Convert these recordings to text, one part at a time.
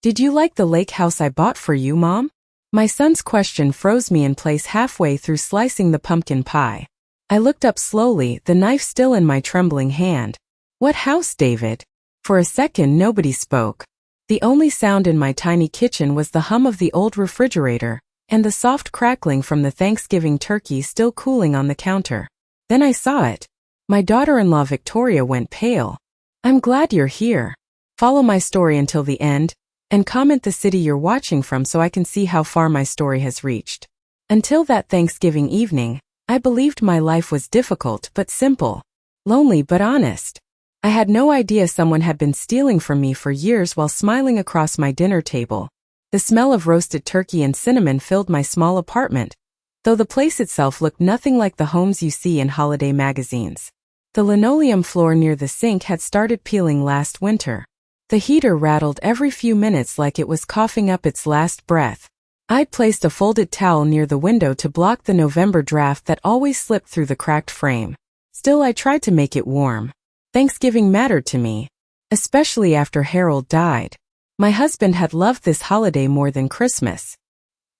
Did you like the lake house I bought for you, Mom? My son's question froze me in place halfway through slicing the pumpkin pie. I looked up slowly, the knife still in my trembling hand. What house, David? For a second nobody spoke. The only sound in my tiny kitchen was the hum of the old refrigerator, and the soft crackling from the Thanksgiving turkey still cooling on the counter. Then I saw it. My daughter-in-law Victoria went pale. I'm glad you're here. Follow my story until the end, and comment the city you're watching from so I can see how far my story has reached. Until that Thanksgiving evening, I believed my life was difficult but simple, lonely but honest. I had no idea someone had been stealing from me for years while smiling across my dinner table. The smell of roasted turkey and cinnamon filled my small apartment, though the place itself looked nothing like the homes you see in holiday magazines. The linoleum floor near the sink had started peeling last winter. The heater rattled every few minutes like it was coughing up its last breath. I'd placed a folded towel near the window to block the November draft that always slipped through the cracked frame. Still, I tried to make it warm. Thanksgiving mattered to me, especially after Harold died. My husband had loved this holiday more than Christmas.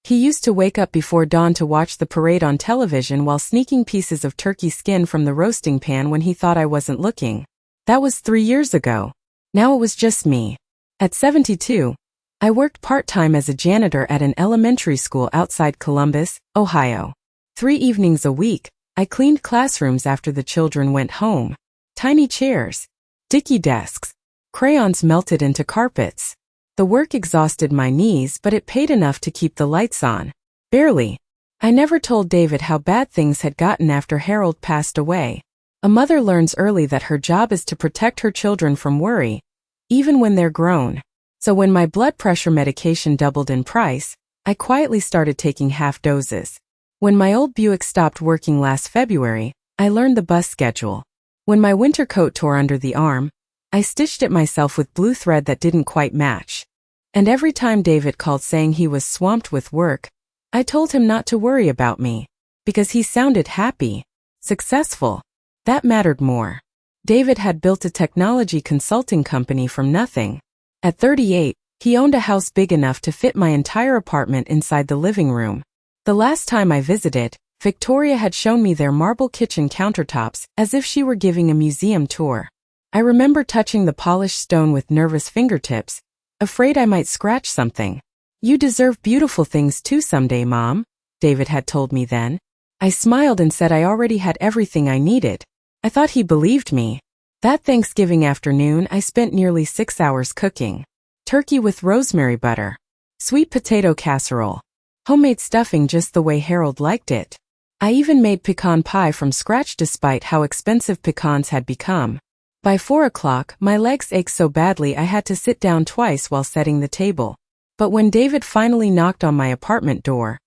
He used to wake up before dawn to watch the parade on television while sneaking pieces of turkey skin from the roasting pan when he thought I wasn't looking. That was 3 years ago. Now it was just me. At 72, I worked part-time as a janitor at an elementary school outside Columbus, Ohio. 3 evenings a week, I cleaned classrooms after the children went home. Tiny chairs, dicky desks, crayons melted into carpets. The work exhausted my knees, but it paid enough to keep the lights on. Barely. I never told David how bad things had gotten after Harold passed away. A mother learns early that her job is to protect her children from worry, even when they're grown. So when my blood pressure medication doubled in price, I quietly started taking half doses. When my old Buick stopped working last February, I learned the bus schedule. When my winter coat tore under the arm, I stitched it myself with blue thread that didn't quite match. And every time David called saying he was swamped with work, I told him not to worry about me, because he sounded happy, successful. That mattered more. David had built a technology consulting company from nothing. At 38, he owned a house big enough to fit my entire apartment inside the living room. The last time I visited, Victoria had shown me their marble kitchen countertops as if she were giving a museum tour. I remember touching the polished stone with nervous fingertips, afraid I might scratch something. You deserve beautiful things too someday, Mom, David had told me then. I smiled and said I already had everything I needed. I thought he believed me. That Thanksgiving afternoon, I spent nearly 6 hours cooking. Turkey with rosemary butter, sweet potato casserole, homemade stuffing just the way Harold liked it. I even made pecan pie from scratch despite how expensive pecans had become. By 4 o'clock, my legs ached so badly I had to sit down twice while setting the table. But when David finally knocked on my apartment door,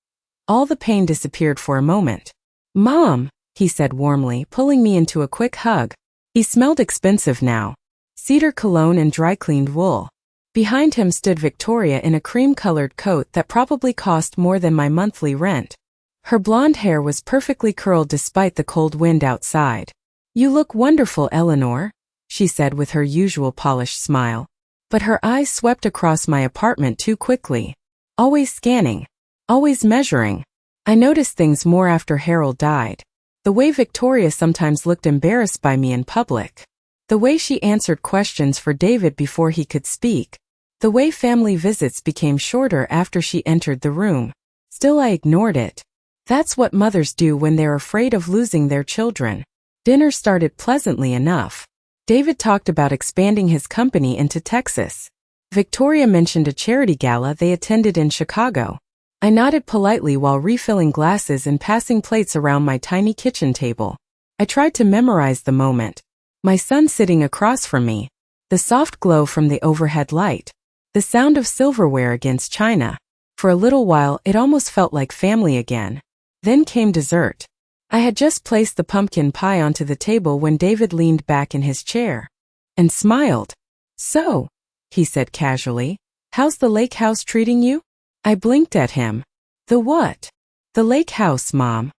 all the pain disappeared for a moment. Mom, he said warmly, pulling me into a quick hug. He smelled expensive now. Cedar cologne and dry-cleaned wool. Behind him stood Victoria in a cream-colored coat that probably cost more than my monthly rent. Her blonde hair was perfectly curled despite the cold wind outside. You look wonderful, Eleanor, she said with her usual polished smile. But her eyes swept across my apartment too quickly. Always scanning. Always measuring. I noticed things more after Harold died. The way Victoria sometimes looked embarrassed by me in public. The way she answered questions for David before he could speak. The way family visits became shorter after she entered the room. Still, I ignored it. That's what mothers do when they're afraid of losing their children. Dinner started pleasantly enough. David talked about expanding his company into Texas. Victoria mentioned a charity gala they attended in Chicago. I nodded politely while refilling glasses and passing plates around my tiny kitchen table. I tried to memorize the moment. My son sitting across from me. The soft glow from the overhead light. The sound of silverware against china. For a little while, it almost felt like family again. Then came dessert. I had just placed the pumpkin pie onto the table when David leaned back in his chair. And smiled. So, he said casually, how's the lake house treating you? I blinked at him. The what? The lake house, Mom.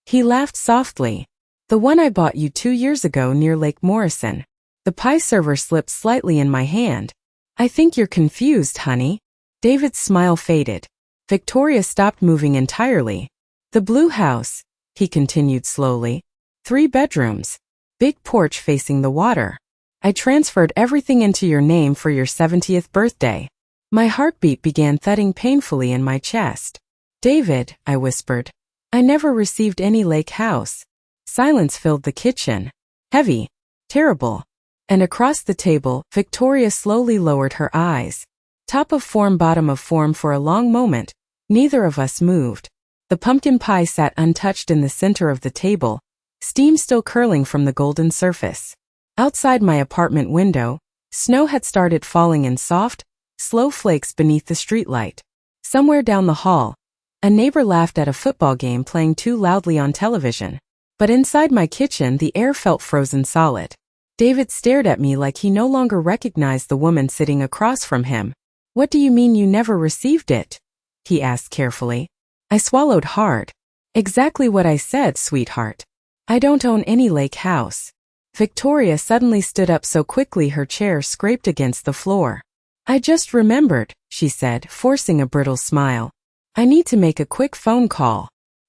He laughed softly. The one I bought you 2 years ago near Lake Morrison. The pie server slipped slightly in my hand, I think you're confused, honey. David's smile faded. Victoria stopped moving entirely. The blue house, he continued slowly. 3 bedrooms. Big porch facing the water. I transferred everything into your name for your 70th birthday. My heartbeat began thudding painfully in my chest. David, I whispered. I never received any lake house. Silence filled the kitchen. Heavy. Terrible. And across the table, Victoria slowly lowered her eyes. Top of form, bottom of form. For a long moment, neither of us moved. The pumpkin pie sat untouched in the center of the table, steam still curling from the golden surface. Outside my apartment window, snow had started falling in soft, slow flakes beneath the streetlight. Somewhere down the hall, a neighbor laughed at a football game playing too loudly on television. But inside my kitchen, the air felt frozen solid. David stared at me like he no longer recognized the woman sitting across from him. What do you mean you never received it? He asked carefully. I swallowed hard. Exactly what I said, sweetheart. I don't own any lake house. Victoria suddenly stood up so quickly her chair scraped against the floor. I just remembered, she said, forcing a brittle smile. I need to make a quick phone call.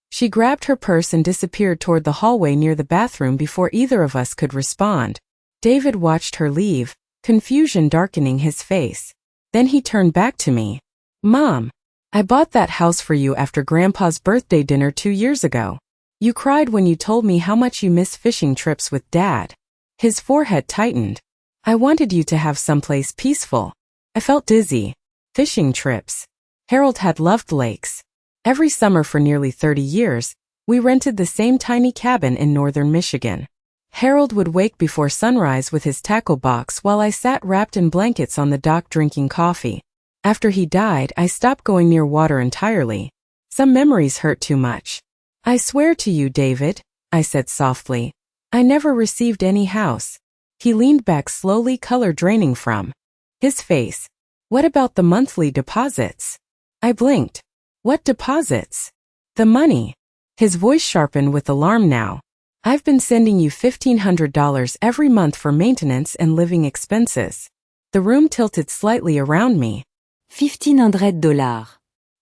She grabbed her purse and disappeared toward the hallway near the bathroom before either of us could respond. David watched her leave, confusion darkening his face. Then he turned back to me. Mom, I bought that house for you after Grandpa's birthday dinner 2 years ago. You cried when you told me how much you miss fishing trips with Dad. His forehead tightened. I wanted you to have someplace peaceful. I felt dizzy. Fishing trips. Harold had loved lakes. Every summer for nearly 30 years, we rented the same tiny cabin in northern Michigan. Harold would wake before sunrise with his tackle box while I sat wrapped in blankets on the dock drinking coffee. After he died, I stopped going near water entirely. Some memories hurt too much. I swear to you, David, I said softly, I never received any house. He leaned back slowly, color draining from his face. What about the monthly deposits? I blinked. What deposits? The money. His voice sharpened with alarm now. I've been sending you $1,500 every month for maintenance and living expenses. The room tilted slightly around me. $1,500.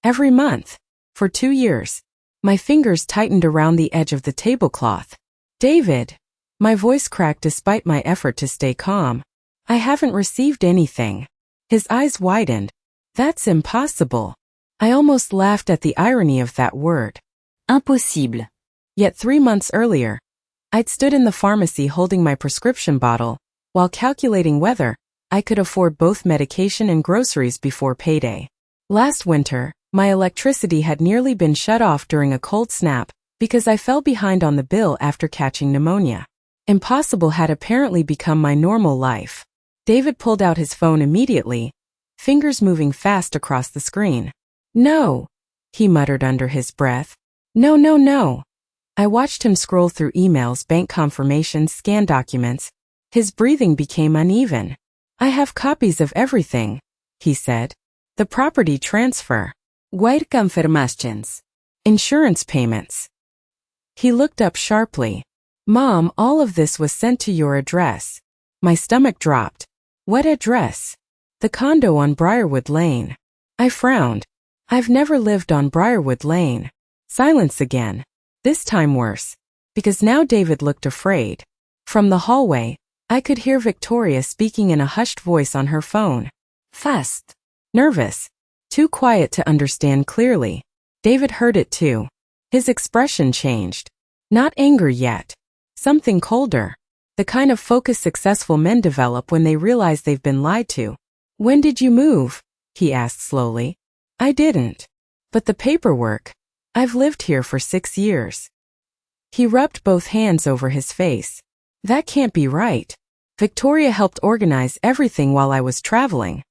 Every month. For 2 years. My fingers tightened around the edge of the tablecloth. David. My voice cracked despite my effort to stay calm. I haven't received anything. His eyes widened. That's impossible. I almost laughed at the irony of that word. Impossible. Yet 3 months earlier, I'd stood in the pharmacy holding my prescription bottle, while calculating whether I could afford both medication and groceries before payday. Last winter, my electricity had nearly been shut off during a cold snap because I fell behind on the bill after catching pneumonia. Impossible had apparently become my normal life. David pulled out his phone immediately, fingers moving fast across the screen. No, he muttered under his breath. No, no, no. I watched him scroll through emails, bank confirmations, scan documents. His breathing became uneven. I have copies of everything, he said. The property transfer. Wire confirmations. Insurance payments. He looked up sharply. Mom, all of this was sent to your address. My stomach dropped. What address? The condo on Briarwood Lane. I frowned. I've never lived on Briarwood Lane. Silence again. This time worse. Because now David looked afraid. From the hallway, I could hear Victoria speaking in a hushed voice on her phone. Fast. Nervous. Too quiet to understand clearly. David heard it too. His expression changed. Not anger yet. Something colder. The kind of focus successful men develop when they realize they've been lied to. When did you move? He asked slowly. I didn't. But the paperwork. I've lived here for 6 years. He rubbed both hands over his face. That can't be right. Victoria helped organize everything while I was traveling.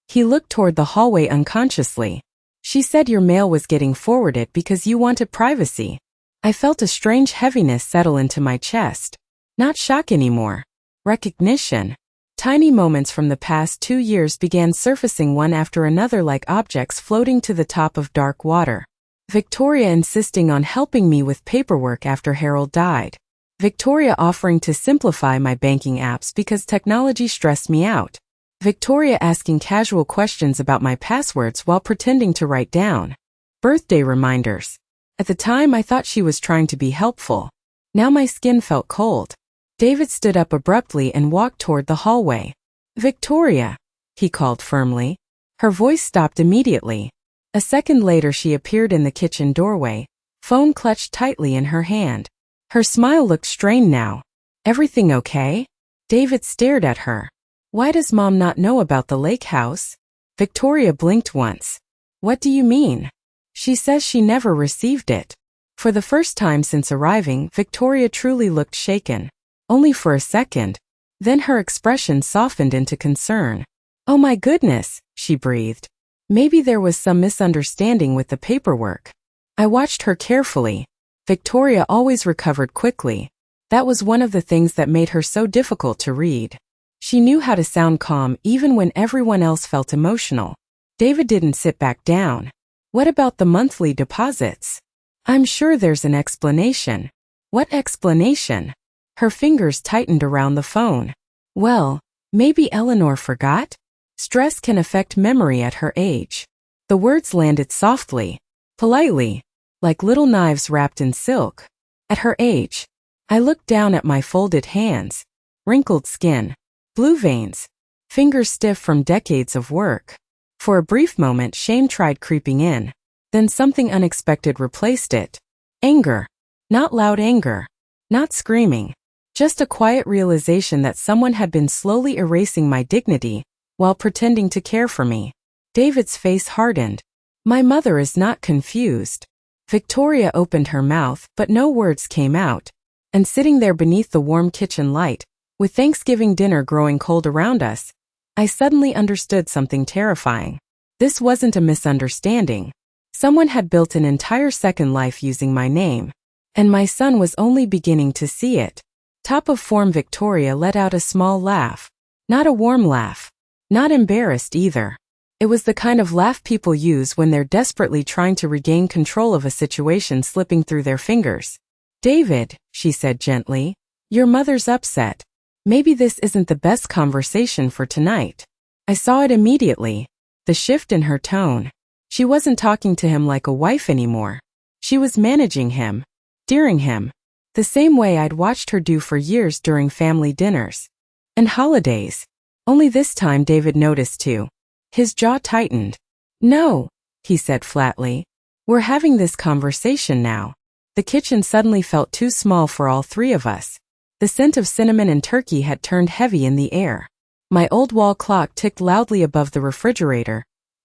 He looked toward the hallway unconsciously. She said your mail was getting forwarded because you wanted privacy. I felt a strange heaviness settle into my chest. Not shock anymore. Recognition. Tiny moments from the past 2 years began surfacing one after another like objects floating to the top of dark water. Victoria insisting on helping me with paperwork after Harold died. Victoria offering to simplify my banking apps because technology stressed me out. Victoria asking casual questions about my passwords while pretending to write down birthday reminders. At the time I thought she was trying to be helpful. Now my skin felt cold. David stood up abruptly and walked toward the hallway. Victoria, he called firmly. Her voice stopped immediately. A second later she appeared in the kitchen doorway, phone clutched tightly in her hand. Her smile looked strained now. Everything okay? David stared at her. Why does Mom not know about the lake house? Victoria blinked once. What do you mean? She says she never received it. For the first time since arriving, Victoria truly looked shaken. Only for a second. Then her expression softened into concern. Oh my goodness, she breathed. Maybe there was some misunderstanding with the paperwork. I watched her carefully. Victoria always recovered quickly. That was one of the things that made her so difficult to read. She knew how to sound calm even when everyone else felt emotional. David didn't sit back down. What about the monthly deposits? I'm sure there's an explanation. What explanation? Her fingers tightened around the phone. Well, maybe Eleanor forgot? Stress can affect memory at her age. The words landed softly, politely, like little knives wrapped in silk. At her age. I looked down at my folded hands. Wrinkled skin. Blue veins. Fingers stiff from decades of work. For a brief moment shame tried creeping in. Then something unexpected replaced it. Anger. Not loud anger. Not screaming. Just a quiet realization that someone had been slowly erasing my dignity while pretending to care for me. David's face hardened. My mother is not confused. Victoria opened her mouth, but no words came out. And sitting there beneath the warm kitchen light, with Thanksgiving dinner growing cold around us, I suddenly understood something terrifying. This wasn't a misunderstanding. Someone had built an entire second life using my name, and my son was only beginning to see it. Top of form Victoria let out a small laugh. Not a warm laugh. Not embarrassed either. It was the kind of laugh people use when they're desperately trying to regain control of a situation slipping through their fingers. David, she said gently, your mother's upset. Maybe this isn't the best conversation for tonight. I saw it immediately. The shift in her tone. She wasn't talking to him like a wife anymore. She was managing him, steering him, the same way I'd watched her do for years during family dinners and holidays. Only this time David noticed too. His jaw tightened. No, he said flatly. We're having this conversation now. The kitchen suddenly felt too small for all three of us. The scent of cinnamon and turkey had turned heavy in the air. My old wall clock ticked loudly above the refrigerator,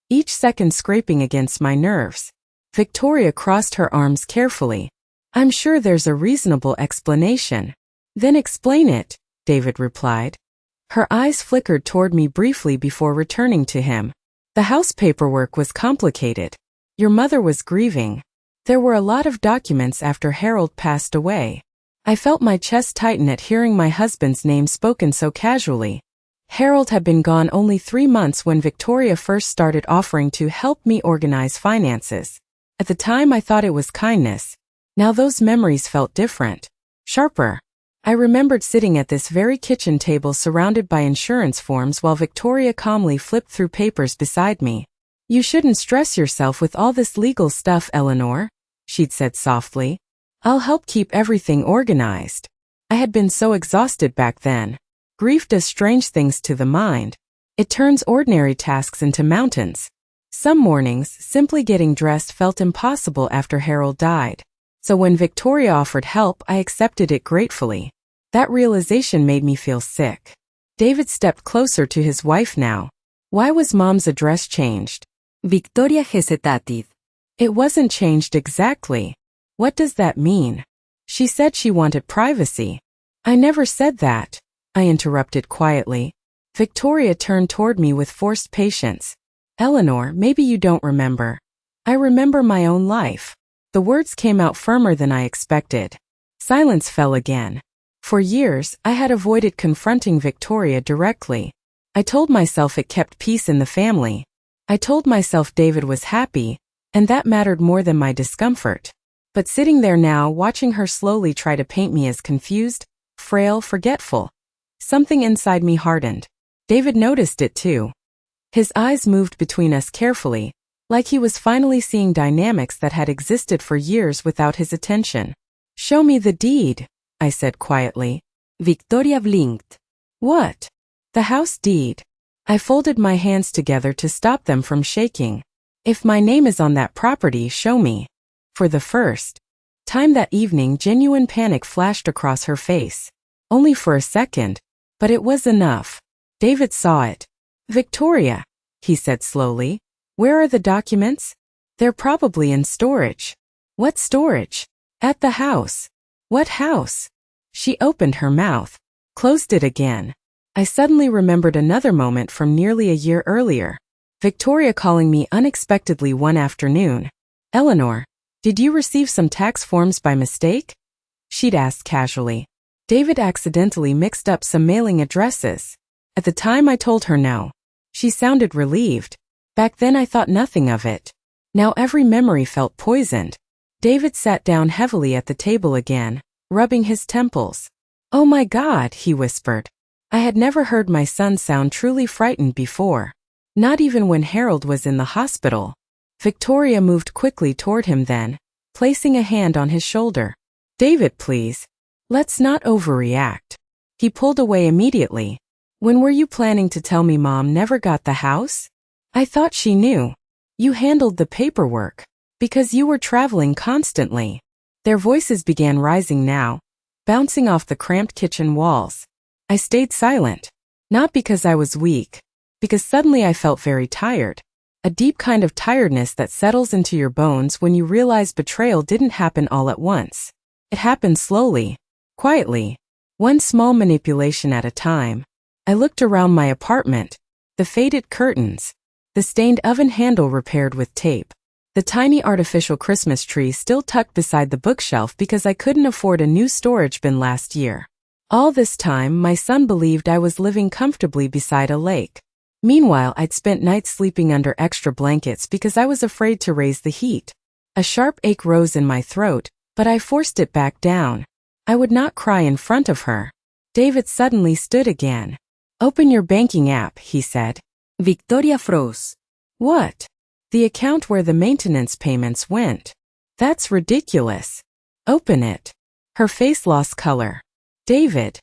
each second scraping against my nerves. Victoria crossed her arms carefully. I'm sure there's a reasonable explanation. Then explain it, David replied. Her eyes flickered toward me briefly before returning to him. The house paperwork was complicated. Your mother was grieving. There were a lot of documents after Harold passed away. I felt my chest tighten at hearing my husband's name spoken so casually. Harold had been gone only 3 months when Victoria first started offering to help me organize finances. At the time I thought it was kindness. Now those memories felt different. Sharper. I remembered sitting at this very kitchen table surrounded by insurance forms while Victoria calmly flipped through papers beside me. You shouldn't stress yourself with all this legal stuff, Eleanor, she'd said softly. I'll help keep everything organized. I had been so exhausted back then. Grief does strange things to the mind. It turns ordinary tasks into mountains. Some mornings, simply getting dressed felt impossible after Harold died. So when Victoria offered help, I accepted it gratefully. That realization made me feel sick. David stepped closer to his wife now. Why was Mom's address changed? Victoria hesitated. It wasn't changed exactly. What does that mean? She said she wanted privacy. I never said that, I interrupted quietly. Victoria turned toward me with forced patience. Eleanor, maybe you don't remember. I remember my own life. The words came out firmer than I expected. Silence fell again. For years, I had avoided confronting Victoria directly. I told myself it kept peace in the family. I told myself David was happy, and that mattered more than my discomfort. But sitting there now, watching her slowly try to paint me as confused, frail, forgetful, something inside me hardened. David noticed it too. His eyes moved between us carefully, like he was finally seeing dynamics that had existed for years without his attention. Show me the deed, I said quietly. Victoria blinked. What? The house deed. I folded my hands together to stop them from shaking. If my name is on that property, show me. For the first time that evening, genuine panic flashed across her face. Only for a second, but it was enough. David saw it. Victoria, he said slowly. Where are the documents? They're probably in storage. What storage? At the house. What house? She opened her mouth, closed it again. I suddenly remembered another moment from nearly a year earlier. Victoria calling me unexpectedly one afternoon. Eleanor, did you receive some tax forms by mistake? She'd asked casually. David accidentally mixed up some mailing addresses. At the time I told her no. She sounded relieved. Back then I thought nothing of it. Now every memory felt poisoned. David sat down heavily at the table again, rubbing his temples. Oh my God, he whispered. I had never heard my son sound truly frightened before. Not even when Harold was in the hospital. Victoria moved quickly toward him then, placing a hand on his shoulder. David, please. Let's not overreact. He pulled away immediately. When were you planning to tell me Mom never got the house? I thought she knew. You handled the paperwork. Because you were traveling constantly. Their voices began rising now, bouncing off the cramped kitchen walls. I stayed silent. Not because I was weak. Because suddenly I felt very tired. A deep kind of tiredness that settles into your bones when you realize betrayal didn't happen all at once. It happened slowly, quietly, one small manipulation at a time. I looked around my apartment. The faded curtains. The stained oven handle repaired with tape. The tiny artificial Christmas tree still tucked beside the bookshelf because I couldn't afford a new storage bin last year. All this time, my son believed I was living comfortably beside a lake. Meanwhile, I'd spent nights sleeping under extra blankets because I was afraid to raise the heat. A sharp ache rose in my throat, but I forced it back down. I would not cry in front of her. David suddenly stood again. Open your banking app, he said. Victoria froze. What? The account where the maintenance payments went. That's ridiculous. Open it. Her face lost color. David.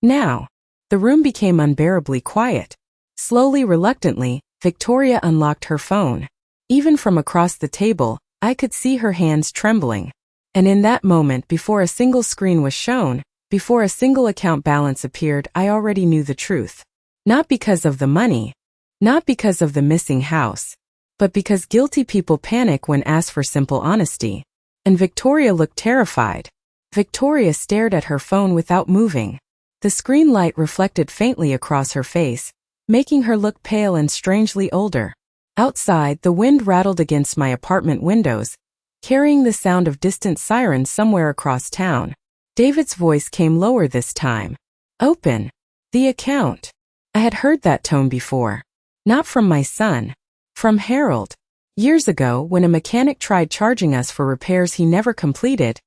Now. The room became unbearably quiet. Slowly, reluctantly, Victoria unlocked her phone. Even from across the table, I could see her hands trembling. And in that moment, before a single screen was shown, before a single account balance appeared, I already knew the truth. Not because of the money. Not because of the missing house. But because guilty people panic when asked for simple honesty. And Victoria looked terrified. Victoria stared at her phone without moving. The screen light reflected faintly across her face, making her look pale and strangely older. Outside, the wind rattled against my apartment windows, carrying the sound of distant sirens somewhere across town. David's voice came lower this time. Open. The account. I had heard that tone before. Not from my son. From Harold. Years ago, when a mechanic tried charging us for repairs he never completed,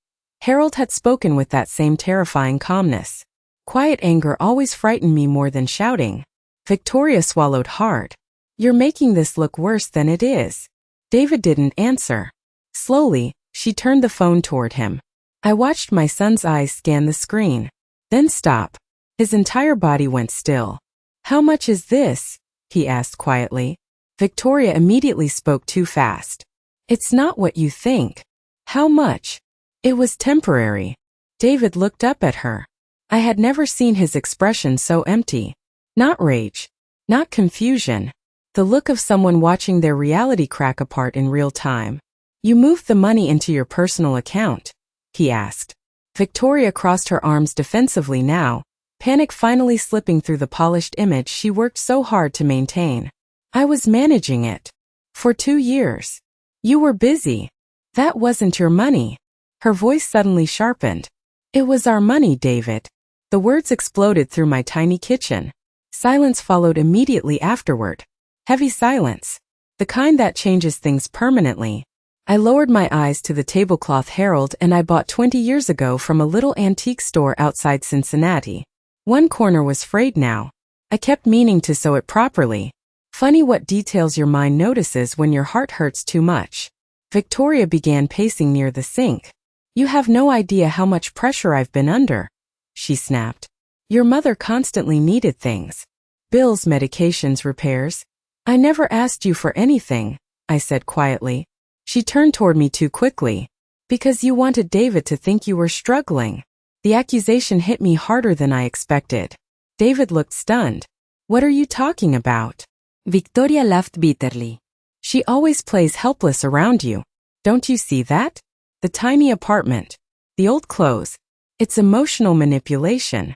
Harold had spoken with that same terrifying calmness. Quiet anger always frightened me more than shouting. Victoria swallowed hard. You're making this look worse than it is. David didn't answer. Slowly, she turned the phone toward him. I watched my son's eyes scan the screen. Then stop. His entire body went still. How much is this? He asked quietly. Victoria immediately spoke too fast. It's not what you think. How much? It was temporary. David looked up at her. I had never seen his expression so empty. Not rage. Not confusion. The look of someone watching their reality crack apart in real time. You moved the money into your personal account? He asked. Victoria crossed her arms defensively now, panic finally slipping through the polished image she worked so hard to maintain. I was managing it. For 2 years. You were busy. That wasn't your money. Her voice suddenly sharpened. It was our money, David. The words exploded through my tiny kitchen. Silence followed immediately afterward. Heavy silence. The kind that changes things permanently. I lowered my eyes to the tablecloth Harold and I bought 20 years ago from a little antique store outside Cincinnati. One corner was frayed now. I kept meaning to sew it properly. Funny what details your mind notices when your heart hurts too much. Victoria began pacing near the sink. You have no idea how much pressure I've been under, she snapped. Your mother constantly needed things. Bills, medications, repairs. I never asked you for anything, I said quietly. She turned toward me too quickly. Because you wanted David to think you were struggling. The accusation hit me harder than I expected. David looked stunned. What are you talking about? Victoria laughed bitterly. She always plays helpless around you. Don't you see that? The tiny apartment. The old clothes. It's emotional manipulation.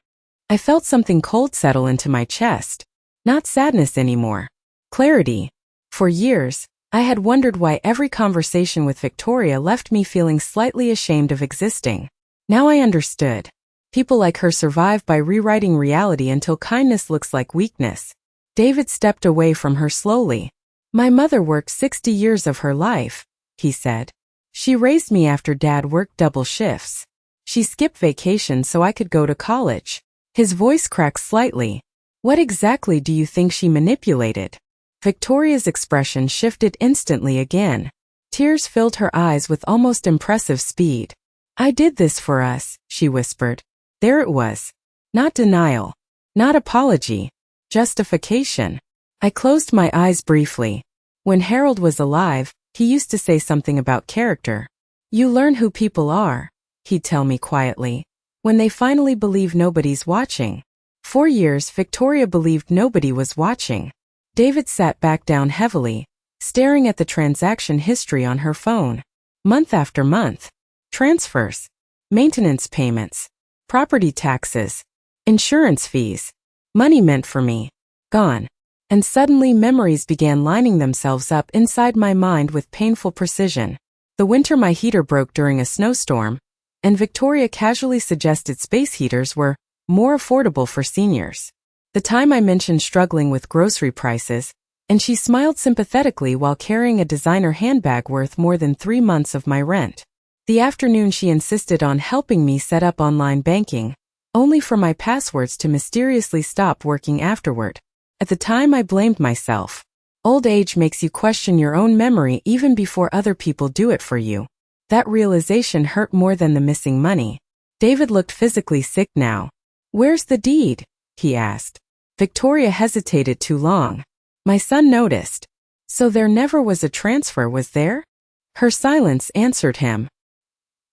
I felt something cold settle into my chest. Not sadness anymore. Clarity. For years, I had wondered why every conversation with Victoria left me feeling slightly ashamed of existing. Now I understood. People like her survive by rewriting reality until kindness looks like weakness. David stepped away from her slowly. My mother worked 60 years of her life, he said. She raised me after Dad worked double shifts. She skipped vacations so I could go to college. His voice cracked slightly. What exactly do you think she manipulated? Victoria's expression shifted instantly again. Tears filled her eyes with almost impressive speed. I did this for us, she whispered. There it was. Not denial. Not apology. Justification. I closed my eyes briefly. When Harold was alive, he used to say something about character. You learn who people are, he'd tell me quietly, when they finally believe nobody's watching. For years, Victoria believed nobody was watching. David sat back down heavily, staring at the transaction history on her phone. Month after month. Transfers. Maintenance payments. Property taxes. Insurance fees. Money meant for me. Gone. And suddenly memories began lining themselves up inside my mind with painful precision. The winter my heater broke during a snowstorm, and Victoria casually suggested space heaters were more affordable for seniors. The time I mentioned struggling with grocery prices, and she smiled sympathetically while carrying a designer handbag worth more than 3 months of my rent. The afternoon she insisted on helping me set up online banking, only for my passwords to mysteriously stop working afterward. At the time I blamed myself. Old age makes you question your own memory even before other people do it for you. That realization hurt more than the missing money. David looked physically sick now. Where's the deed? He asked. Victoria hesitated too long. My son noticed. So there never was a transfer, was there? Her silence answered him.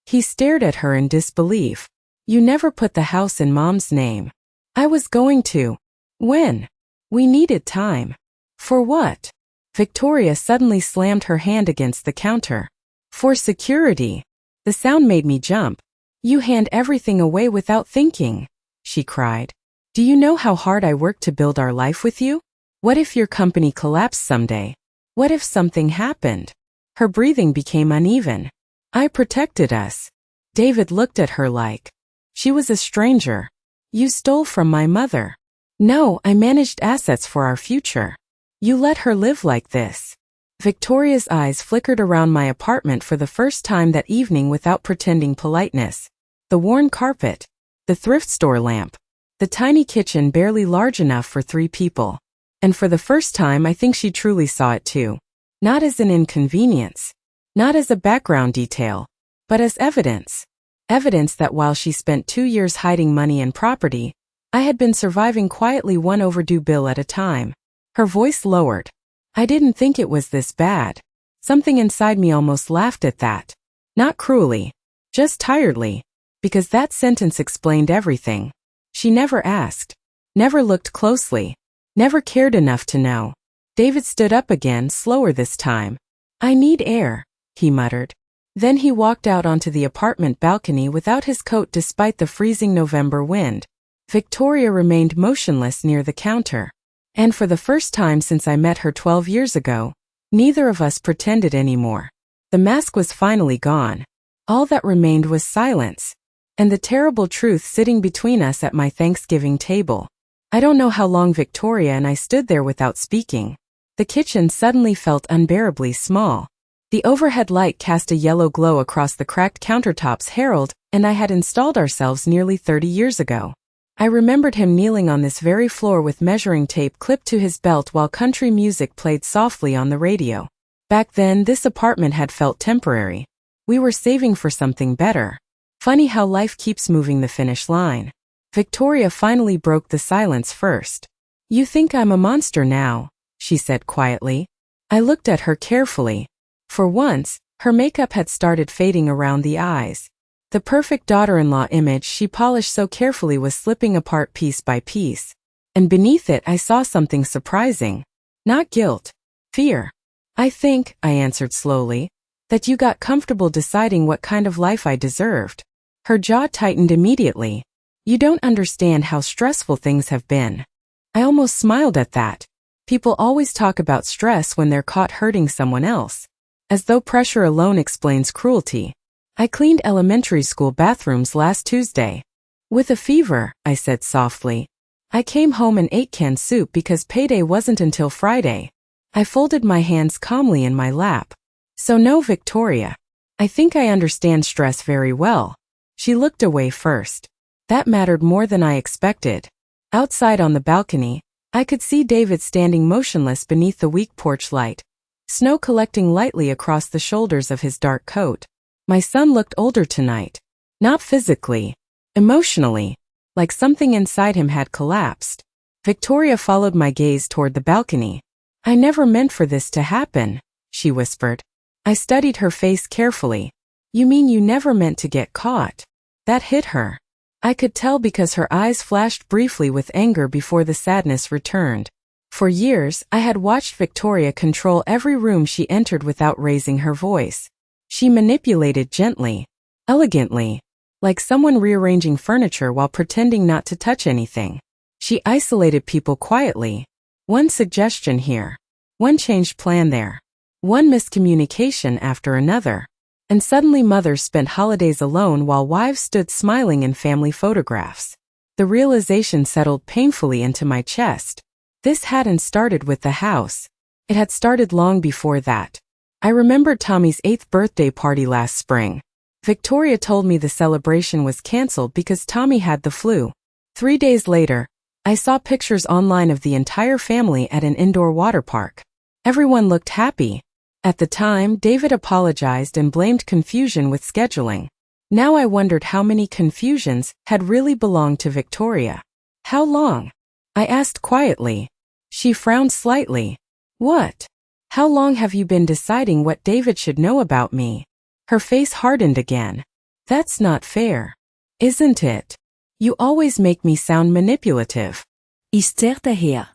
He stared at her in disbelief. You never put the house in Mom's name. I was going to. When? We needed time. For what? Victoria suddenly slammed her hand against the counter. For security. The sound made me jump. You hand everything away without thinking, she cried. Do you know how hard I worked to build our life with you? What if your company collapsed someday? What if something happened? Her breathing became uneven. I protected us. David looked at her like she was a stranger. You stole from my mother. No, I managed assets for our future. You let her live like this. Victoria's eyes flickered around my apartment for the first time that evening without pretending politeness. The worn carpet. The thrift store lamp. The tiny kitchen barely large enough for 3 people. And for the first time I think she truly saw it too. Not as an inconvenience. Not as a background detail. But as evidence. Evidence that while she spent 2 years hiding money and property, I had been surviving quietly one overdue bill at a time. Her voice lowered. I didn't think it was this bad. Something inside me almost laughed at that. Not cruelly. Just tiredly. Because that sentence explained everything. She never asked. Never looked closely. Never cared enough to know. David stood up again, slower this time. I need air, he muttered. Then he walked out onto the apartment balcony without his coat despite the freezing November wind. Victoria remained motionless near the counter. And for the first time since I met her 12 years ago, neither of us pretended anymore. The mask was finally gone. All that remained was silence. And the terrible truth sitting between us at my Thanksgiving table. I don't know how long Victoria and I stood there without speaking. The kitchen suddenly felt unbearably small. The overhead light cast a yellow glow across the cracked countertops Harold and I had installed ourselves nearly 30 years ago. I remembered him kneeling on this very floor with measuring tape clipped to his belt while country music played softly on the radio. Back then, this apartment had felt temporary. We were saving for something better. Funny how life keeps moving the finish line. Victoria finally broke the silence first. "You think I'm a monster now," she said quietly. I looked at her carefully. For once, her makeup had started fading around the eyes. The perfect daughter-in-law image she polished so carefully was slipping apart piece by piece. And beneath it I saw something surprising. Not guilt. Fear. "I think," I answered slowly, "that you got comfortable deciding what kind of life I deserved." Her jaw tightened immediately. "You don't understand how stressful things have been." I almost smiled at that. People always talk about stress when they're caught hurting someone else. As though pressure alone explains cruelty. "I cleaned elementary school bathrooms last Tuesday. With a fever," I said softly. "I came home and ate canned soup because payday wasn't until Friday." I folded my hands calmly in my lap. "So no, Victoria. I think I understand stress very well." She looked away first. That mattered more than I expected. Outside on the balcony, I could see David standing motionless beneath the weak porch light, snow collecting lightly across the shoulders of his dark coat. My son looked older tonight. Not physically. Emotionally. Like something inside him had collapsed. Victoria followed my gaze toward the balcony. "I never meant for this to happen," she whispered. I studied her face carefully. "You mean you never meant to get caught?" That hit her. I could tell because her eyes flashed briefly with anger before the sadness returned. For years, I had watched Victoria control every room she entered without raising her voice. She manipulated gently, elegantly, like someone rearranging furniture while pretending not to touch anything. She isolated people quietly. One suggestion here. One changed plan there. One miscommunication after another. And suddenly mothers spent holidays alone while wives stood smiling in family photographs. The realization settled painfully into my chest. This hadn't started with the house. It had started long before that. I remembered Tommy's 8th birthday party last spring. Victoria told me the celebration was canceled because Tommy had the flu. 3 days later, I saw pictures online of the entire family at an indoor water park. Everyone looked happy. At the time, David apologized and blamed confusion with scheduling. Now I wondered how many confusions had really belonged to Victoria. "How long?" I asked quietly. She frowned slightly. "What? How long have you been deciding what David should know about me?" Her face hardened again. "That's not fair. Isn't it? You always make me sound manipulative." Ich zerrte her.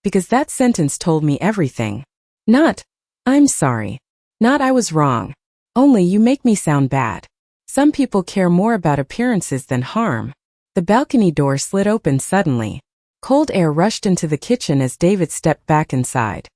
Because that sentence told me everything. Not, "I'm sorry." Not, "I was wrong." Only, "You make me sound bad." Some people care more about appearances than harm. The balcony door slid open suddenly. Cold air rushed into the kitchen as David stepped back inside.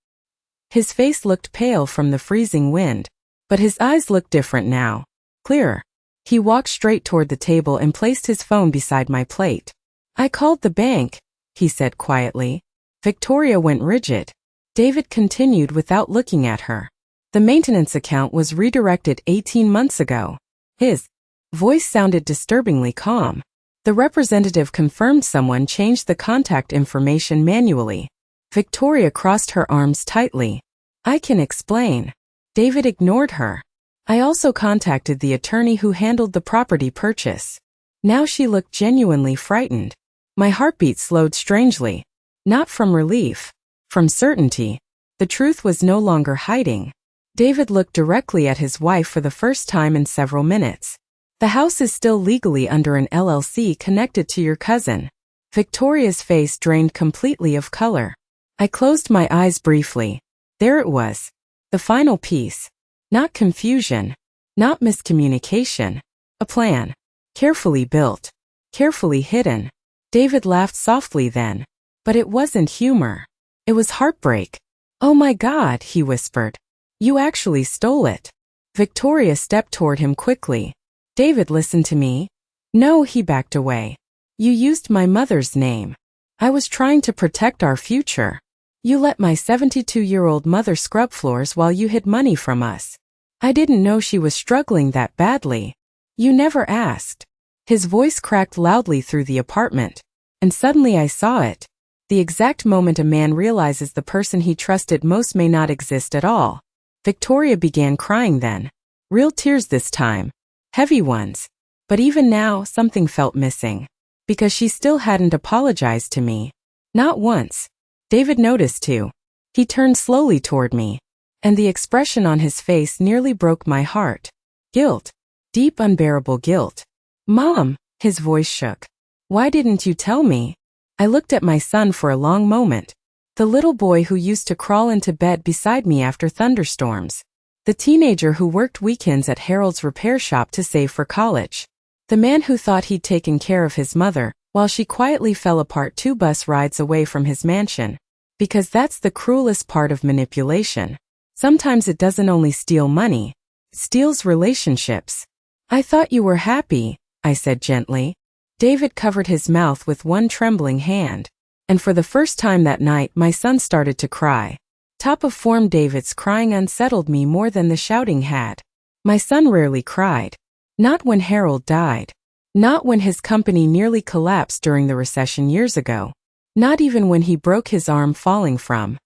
His face looked pale from the freezing wind, but his eyes looked different now. Clearer. He walked straight toward the table and placed his phone beside my plate. "I called the bank," he said quietly. Victoria went rigid. David continued without looking at her. "The maintenance account was redirected 18 months ago." His voice sounded disturbingly calm. The representative confirmed someone changed the contact information manually. Victoria crossed her arms tightly. "I can explain." David ignored her. "I also contacted the attorney who handled the property purchase." Now she looked genuinely frightened. My heartbeat slowed strangely. Not from relief. From certainty. The truth was no longer hiding. David looked directly at his wife for the first time in several minutes. "The house is still legally under an LLC connected to your cousin." Victoria's face drained completely of color. I closed my eyes briefly. There it was. The final piece. Not confusion. Not miscommunication. A plan. Carefully built. Carefully hidden. David laughed softly then. But it wasn't humor. It was heartbreak. "Oh my God," he whispered. "You actually stole it." Victoria stepped toward him quickly. "David, listen to me." "No," he backed away. "You used my mother's name. I was trying to protect our future. You let my 72-year-old mother scrub floors while you hid money from us. I didn't know she was struggling that badly. You never asked." His voice cracked loudly through the apartment. And suddenly I saw it. The exact moment a man realizes the person he trusted most may not exist at all. Victoria began crying then. Real tears this time. Heavy ones. But even now, something felt missing. Because she still hadn't apologized to me. Not once. David noticed too. He turned slowly toward me. And the expression on his face nearly broke my heart. Guilt. Deep, unbearable guilt. Mom, his voice shook. Why didn't you tell me? I looked at my son for a long moment. The little boy who used to crawl into bed beside me after thunderstorms. The teenager who worked weekends at Harold's repair shop to save for college. The man who thought he'd taken care of his mother, while she quietly fell apart 2 bus rides away from his mansion. Because that's the cruelest part of manipulation. Sometimes it doesn't only steal money, it steals relationships. I thought you were happy, I said gently. David covered his mouth with one trembling hand. And for the first time that night my son started to cry. Top of form, David's crying unsettled me more than the shouting had. My son rarely cried. Not when Harold died. Not when his company nearly collapsed during the recession years ago. Not even when he broke his arm falling from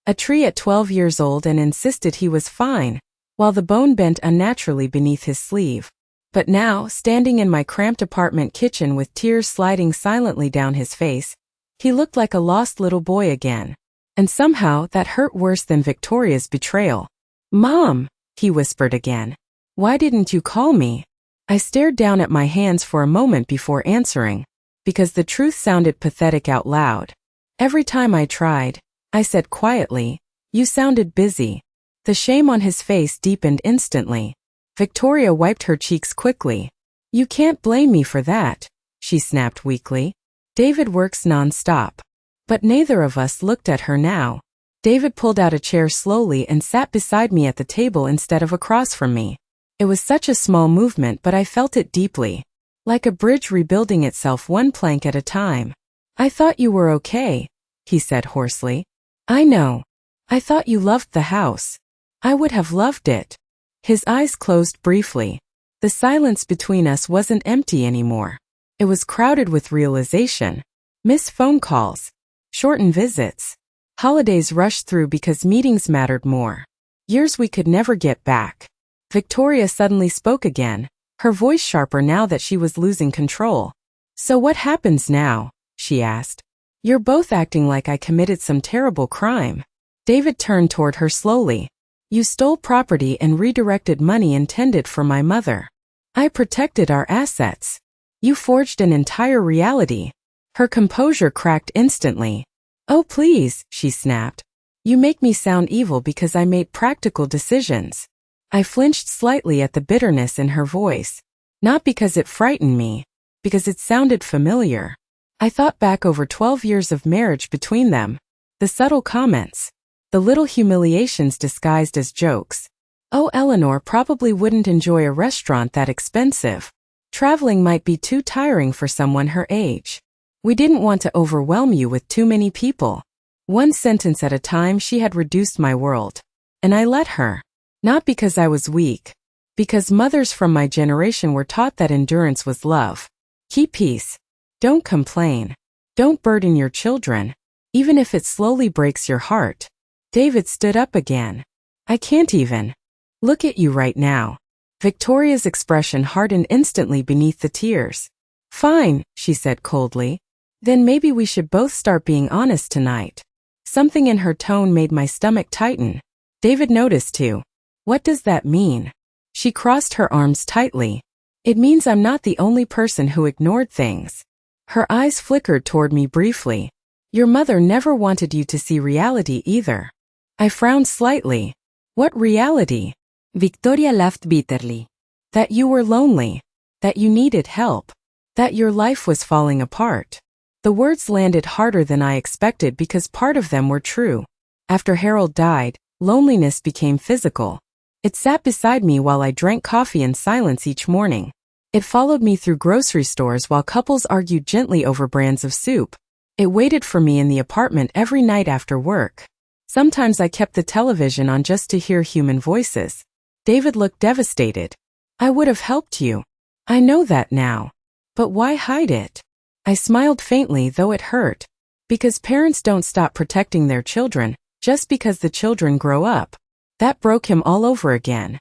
a tree at 12 years old and insisted he was fine, while the bone bent unnaturally beneath his sleeve. But now, standing in my cramped apartment kitchen with tears sliding silently down his face, he looked like a lost little boy again. And somehow that hurt worse than Victoria's betrayal. Mom, he whispered again. Why didn't you call me? I stared down at my hands for a moment before answering, because the truth sounded pathetic out loud. Every time I tried, I said quietly, you sounded busy. The shame on his face deepened instantly. Victoria wiped her cheeks quickly. You can't blame me for that, she snapped weakly. David works non-stop. But neither of us looked at her now. David pulled out a chair slowly and sat beside me at the table instead of across from me. It was such a small movement, but I felt it deeply. Like a bridge rebuilding itself one plank at a time. I thought you were okay, he said hoarsely. I know. I thought you loved the house. I would have loved it. His eyes closed briefly. The silence between us wasn't empty anymore. It was crowded with realization. Missed phone calls. Shortened visits. Holidays rushed through because meetings mattered more. Years we could never get back. Victoria suddenly spoke again, her voice sharper now that she was losing control. So what happens now? She asked. You're both acting like I committed some terrible crime. David turned toward her slowly. You stole property and redirected money intended for my mother. I protected our assets. You forged an entire reality. Her composure cracked instantly. Oh please, she snapped. You make me sound evil because I made practical decisions. I flinched slightly at the bitterness in her voice. Not because it frightened me. Because it sounded familiar. I thought back over 12 years of marriage between them. The subtle comments. The little humiliations disguised as jokes. Oh, Eleanor probably wouldn't enjoy a restaurant that expensive. Traveling might be too tiring for someone her age. We didn't want to overwhelm you with too many people. One sentence at a time she had reduced my world. And I let her. Not because I was weak. Because mothers from my generation were taught that endurance was love. Keep peace. Don't complain. Don't burden your children. Even if it slowly breaks your heart. David stood up again. I can't even. Look at you right now. Victoria's expression hardened instantly beneath the tears. Fine, she said coldly. Then maybe we should both start being honest tonight. Something in her tone made my stomach tighten. David noticed too. What does that mean? She crossed her arms tightly. It means I'm not the only person who ignored things. Her eyes flickered toward me briefly. Your mother never wanted you to see reality either. I frowned slightly. What reality? Victoria laughed bitterly. That you were lonely. That you needed help. That your life was falling apart. The words landed harder than I expected because part of them were true. After Harold died, loneliness became physical. It sat beside me while I drank coffee in silence each morning. It followed me through grocery stores while couples argued gently over brands of soup. It waited for me in the apartment every night after work. Sometimes I kept the television on just to hear human voices. David looked devastated. I would have helped you. I know that now. But why hide it? I smiled faintly, though it hurt. Because parents don't stop protecting their children, just because the children grow up. That broke him all over again.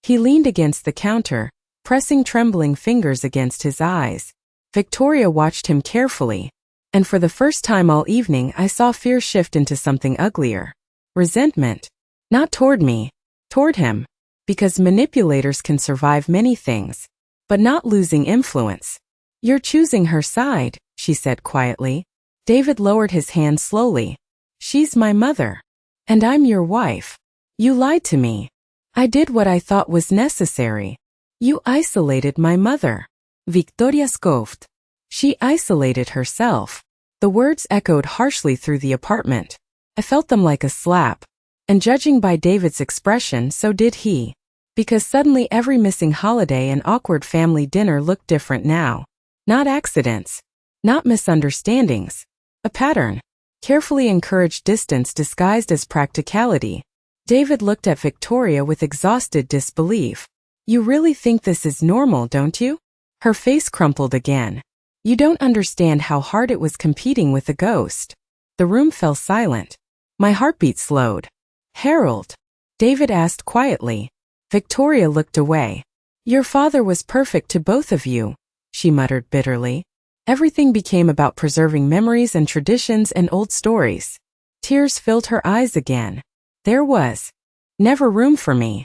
He leaned against the counter, pressing trembling fingers against his eyes. Victoria watched him carefully. And for the first time all evening I saw fear shift into something uglier. Resentment. Not toward me. Toward him. Because manipulators can survive many things. But not losing influence. You're choosing her side, she said quietly. David lowered his hand slowly. She's my mother. And I'm your wife. You lied to me. I did what I thought was necessary. You isolated my mother. Victoria scoffed. She isolated herself. The words echoed harshly through the apartment. I felt them like a slap. And judging by David's expression, so did he. Because suddenly every missing holiday and awkward family dinner looked different now. Not accidents. Not misunderstandings. A pattern. Carefully encouraged distance disguised as practicality. David looked at Victoria with exhausted disbelief. You really think this is normal, don't you? Her face crumpled again. You don't understand how hard it was competing with a ghost. The room fell silent. My heartbeat slowed. Harold? David asked quietly. Victoria looked away. Your father was perfect to both of you, she muttered bitterly. Everything became about preserving memories and traditions and old stories. Tears filled her eyes again. There was never room for me.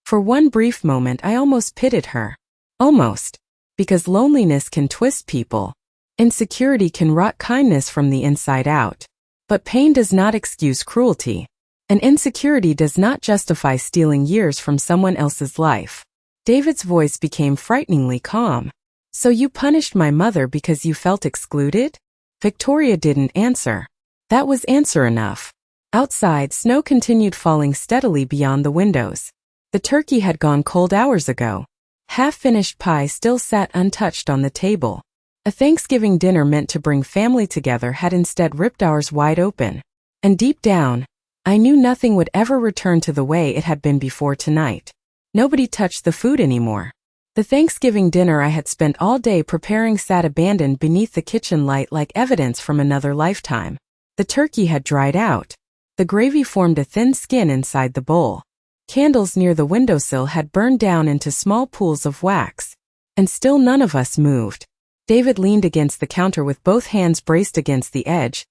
For one brief moment I almost pitied her. Almost. Because loneliness can twist people. Insecurity can rot kindness from the inside out. But pain does not excuse cruelty. And insecurity does not justify stealing years from someone else's life. David's voice became frighteningly calm. So you punished my mother because you felt excluded? Victoria didn't answer. That was answer enough. Outside, snow continued falling steadily beyond the windows. The turkey had gone cold hours ago. Half-finished pie still sat untouched on the table. A Thanksgiving dinner meant to bring family together had instead ripped ours wide open. And deep down, I knew nothing would ever return to the way it had been before tonight. Nobody touched the food anymore. The Thanksgiving dinner I had spent all day preparing sat abandoned beneath the kitchen light like evidence from another lifetime. The turkey had dried out. The gravy formed a thin skin inside the bowl. Candles near the windowsill had burned down into small pools of wax. And still none of us moved. David leaned against the counter with both hands braced against the edge,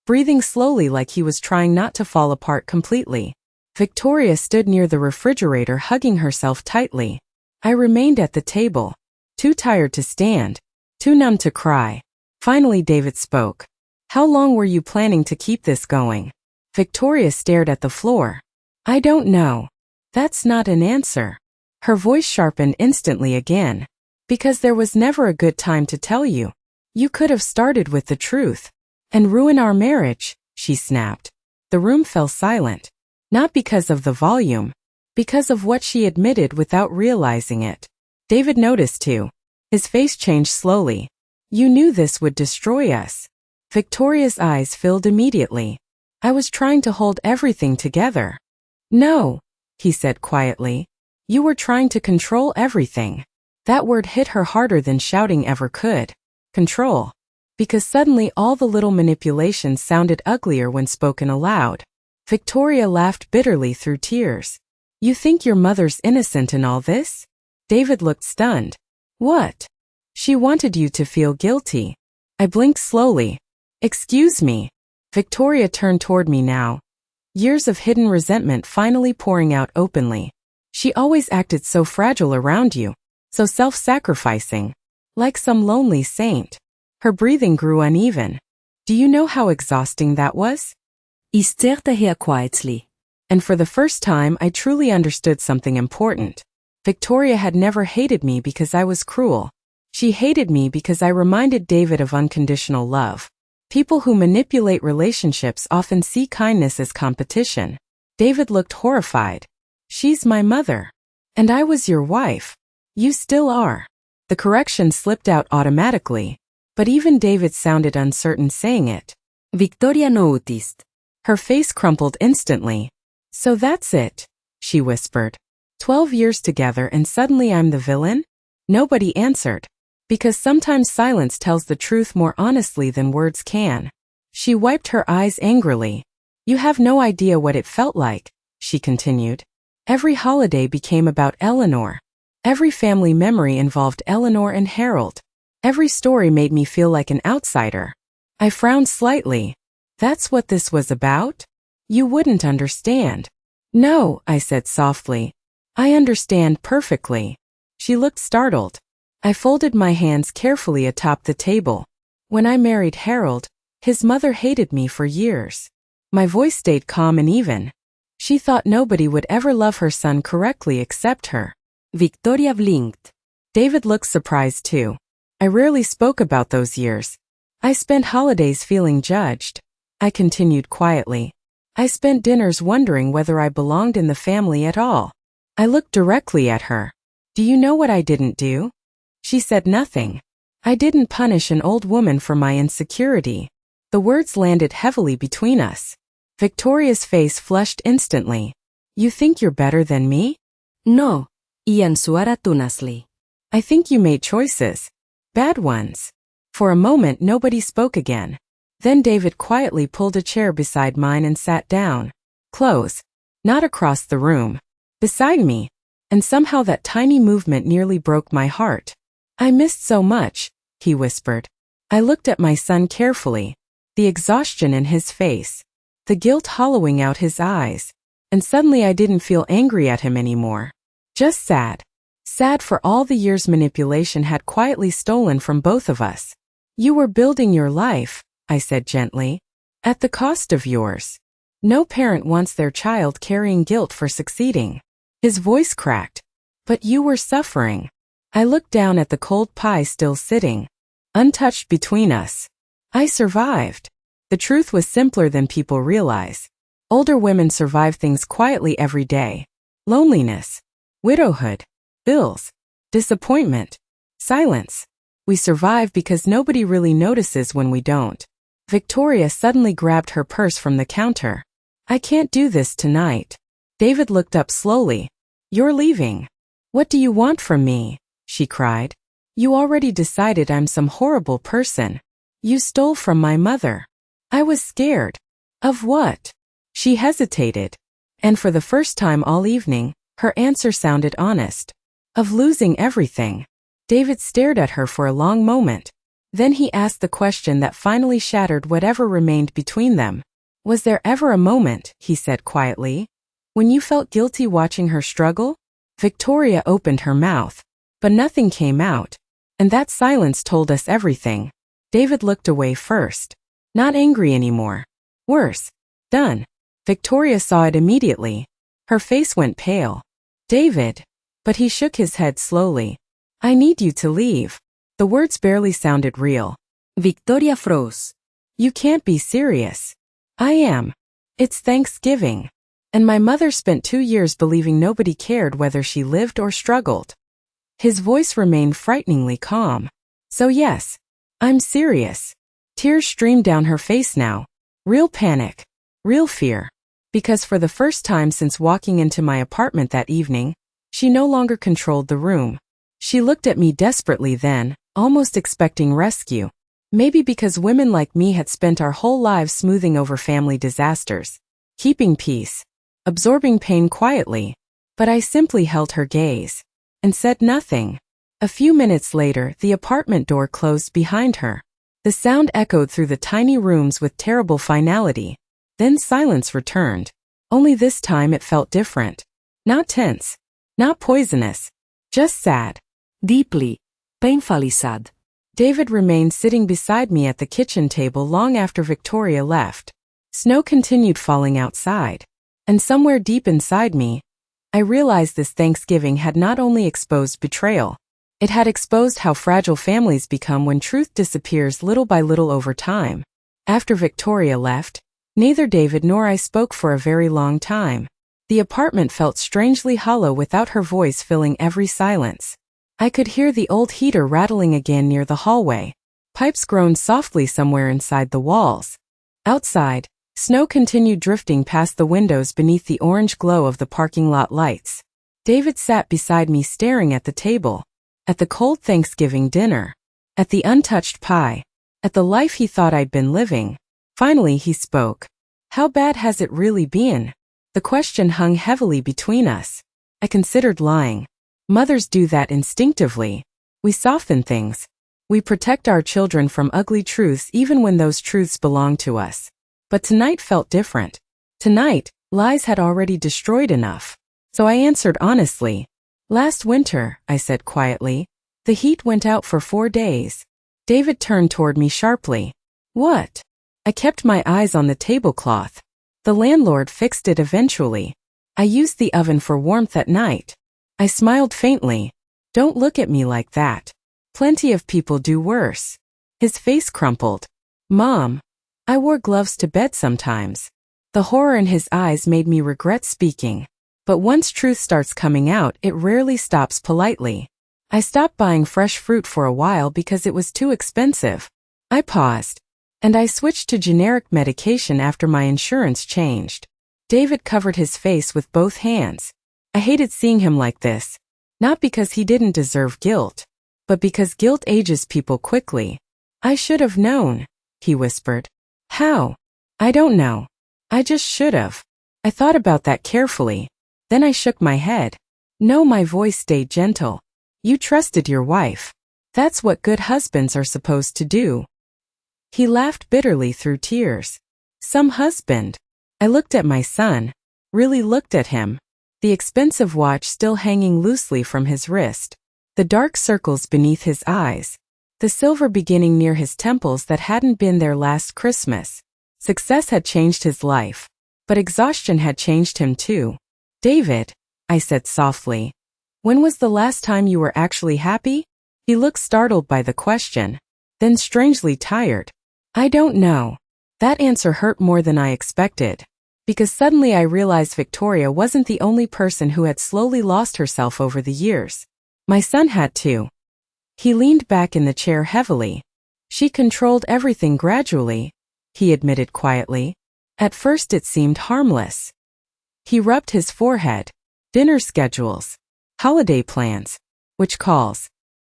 breathing slowly like he was trying not to fall apart completely. Victoria stood near the refrigerator hugging herself tightly. I remained at the table, too tired to stand, too numb to cry. Finally David spoke. How long were you planning to keep this going? Victoria stared at the floor. I don't know. That's not an answer. Her voice sharpened instantly again. Because there was never a good time to tell you. You could have started with the truth. And ruin our marriage, she snapped. The room fell silent. Not because of the volume. Because of what she admitted without realizing it. David noticed too. His face changed slowly. You knew this would destroy us. Victoria's eyes filled immediately. I was trying to hold everything together. No, he said quietly. You were trying to control everything. That word hit her harder than shouting ever could. Control. Because suddenly all the little manipulations sounded uglier when spoken aloud. Victoria laughed bitterly through tears. You think your mother's innocent in all this? David looked stunned. What? She wanted you to feel guilty. I blinked slowly. Excuse me. Victoria turned toward me now. Years of hidden resentment finally pouring out openly. She always acted so fragile around you. So self-sacrificing. Like some lonely saint. Her breathing grew uneven. Do you know how exhausting that was? He stared at her quietly. And for the first time I truly understood something important. Victoria had never hated me because I was cruel. She hated me because I reminded David of unconditional love. People who manipulate relationships often see kindness as competition. David looked horrified. She's my mother. And I was your wife. You still are. The correction slipped out automatically. But even David sounded uncertain saying it. Victoria noticed. Her face crumpled instantly. So that's it, she whispered. 12 years together and suddenly I'm the villain? Nobody answered. Because sometimes silence tells the truth more honestly than words can. She wiped her eyes angrily. You have no idea what it felt like, she continued. Every holiday became about Eleanor. Every family memory involved Eleanor and Harold. Every story made me feel like an outsider. I frowned slightly. That's what this was about? You wouldn't understand. No, I said softly. I understand perfectly. She looked startled. I folded my hands carefully atop the table. When I married Harold, his mother hated me for years. My voice stayed calm and even. She thought nobody would ever love her son correctly except her. Victoria blinked. David looked surprised too. I rarely spoke about those years. I spent holidays feeling judged. I continued quietly. I spent dinners wondering whether I belonged in the family at all. I looked directly at her. Do you know what I didn't do? She said nothing. I didn't punish an old woman for my insecurity. The words landed heavily between us. Victoria's face flushed instantly. You think you're better than me? No, iyan suara tunasli. I think you made choices. Bad ones. For a moment nobody spoke again. Then David quietly pulled a chair beside mine and sat down. Close. Not across the room. Beside me. And somehow that tiny movement nearly broke my heart. I missed so much, he whispered. I looked at my son carefully. The exhaustion in his face. The guilt hollowing out his eyes. And suddenly I didn't feel angry at him anymore. Just sad. Sad for all the years manipulation had quietly stolen from both of us. You were building your life, I said gently. At the cost of yours. No parent wants their child carrying guilt for succeeding. His voice cracked. But you were suffering. I looked down at the cold pie still sitting, untouched between us. I survived. The truth was simpler than people realize. Older women survive things quietly every day. Loneliness, widowhood, bills, disappointment, silence. We survive because nobody really notices when we don't. Victoria suddenly grabbed her purse from the counter. I can't do this tonight. David looked up slowly. You're leaving. What do you want from me? She cried. You already decided I'm some horrible person. You stole from my mother. I was scared. Of what? She hesitated. And for the first time all evening, her answer sounded honest. Of losing everything. David stared at her for a long moment. Then he asked the question that finally shattered whatever remained between them. Was there ever a moment, he said quietly, when you felt guilty watching her struggle? Victoria opened her mouth. But nothing came out. And that silence told us everything. David looked away first. Not angry anymore. Worse. Done. Victoria saw it immediately. Her face went pale. David. But he shook his head slowly. I need you to leave. The words barely sounded real. Victoria froze. You can't be serious. I am. It's Thanksgiving. And my mother spent 2 years believing nobody cared whether she lived or struggled. His voice remained frighteningly calm. So yes, I'm serious. Tears streamed down her face now. Real panic. Real fear. Because for the first time since walking into my apartment that evening, she no longer controlled the room. She looked at me desperately then, almost expecting rescue. Maybe because women like me had spent our whole lives smoothing over family disasters, keeping peace, absorbing pain quietly. But I simply held her gaze. And said nothing. A few minutes later, the apartment door closed behind her. The sound echoed through the tiny rooms with terrible finality. Then silence returned. Only this time it felt different. Not tense. Not poisonous. Just sad. Deeply, painfully sad. David remained sitting beside me at the kitchen table long after Victoria left. Snow continued falling outside. And somewhere deep inside me, I realized this Thanksgiving had not only exposed betrayal, it had exposed how fragile families become when truth disappears little by little over time. After Victoria left, neither David nor I spoke for a very long time. The apartment felt strangely hollow without her voice filling every silence. I could hear the old heater rattling again near the hallway. Pipes groaned softly somewhere inside the walls. Outside, snow continued drifting past the windows beneath the orange glow of the parking lot lights. David sat beside me staring at the table, at the cold Thanksgiving dinner. at the untouched pie, at the life he thought I'd been living. Finally he spoke. How bad has it really been? The question hung heavily between us. I considered lying. Mothers do that instinctively. We soften things. We protect our children from ugly truths even when those truths belong to us. But tonight felt different. Tonight, lies had already destroyed enough. So I answered honestly. Last winter, I said quietly, the heat went out for 4 days. David turned toward me sharply. What? I kept my eyes on the tablecloth. The landlord fixed it eventually. I used the oven for warmth at night. I smiled faintly. Don't look at me like that. Plenty of people do worse. His face crumpled. Mom, I wore gloves to bed sometimes. The horror in his eyes made me regret speaking. But once truth starts coming out, it rarely stops politely. I stopped buying fresh fruit for a while because it was too expensive. I paused. And I switched to generic medication after my insurance changed. David covered his face with both hands. I hated seeing him like this. Not because he didn't deserve guilt, but because guilt ages people quickly. I should have known, he whispered. How? I don't know. I just should have. I thought about that carefully. Then I shook my head. No, my voice stayed gentle. You trusted your wife. That's what good husbands are supposed to do. He laughed bitterly through tears. Some husband. I looked at my son. Really looked at him. The expensive watch still hanging loosely from his wrist. The dark circles beneath his eyes. The silver beginning near his temples that hadn't been there last Christmas. Success had changed his life. But exhaustion had changed him too. David, I said softly. When was the last time you were actually happy? He looked startled by the question. Then strangely tired. I don't know. That answer hurt more than I expected. Because suddenly I realized Victoria wasn't the only person who had slowly lost herself over the years. My son had too. He leaned back in the chair heavily. She controlled everything gradually, he admitted quietly. At first it seemed harmless. He rubbed his forehead. Dinner schedules. Holiday plans. Which calls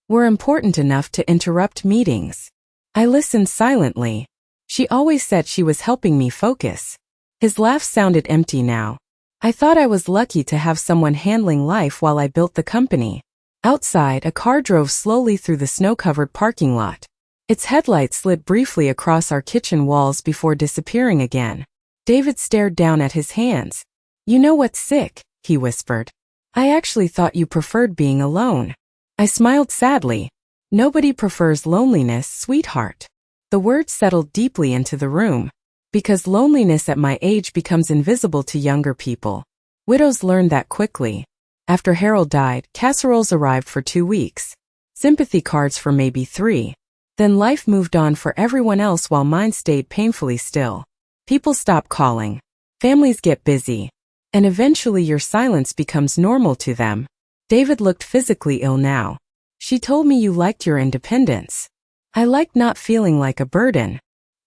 were important enough to interrupt meetings. I listened silently. She always said she was helping me focus. His laugh sounded empty now. I thought I was lucky to have someone handling life while I built the company. Outside, a car drove slowly through the snow-covered parking lot. Its headlights slid briefly across our kitchen walls before disappearing again. David stared down at his hands. You know what's sick, he whispered. I actually thought you preferred being alone. I smiled sadly. Nobody prefers loneliness, sweetheart. The words settled deeply into the room. Because loneliness at my age becomes invisible to younger people. Widows learn that quickly. After Harold died, casseroles arrived for 2 weeks. Sympathy cards for maybe 3. Then life moved on for everyone else while mine stayed painfully still. People stop calling. Families get busy. And eventually your silence becomes normal to them. David looked physically ill now. She told me you liked your independence. I liked not feeling like a burden.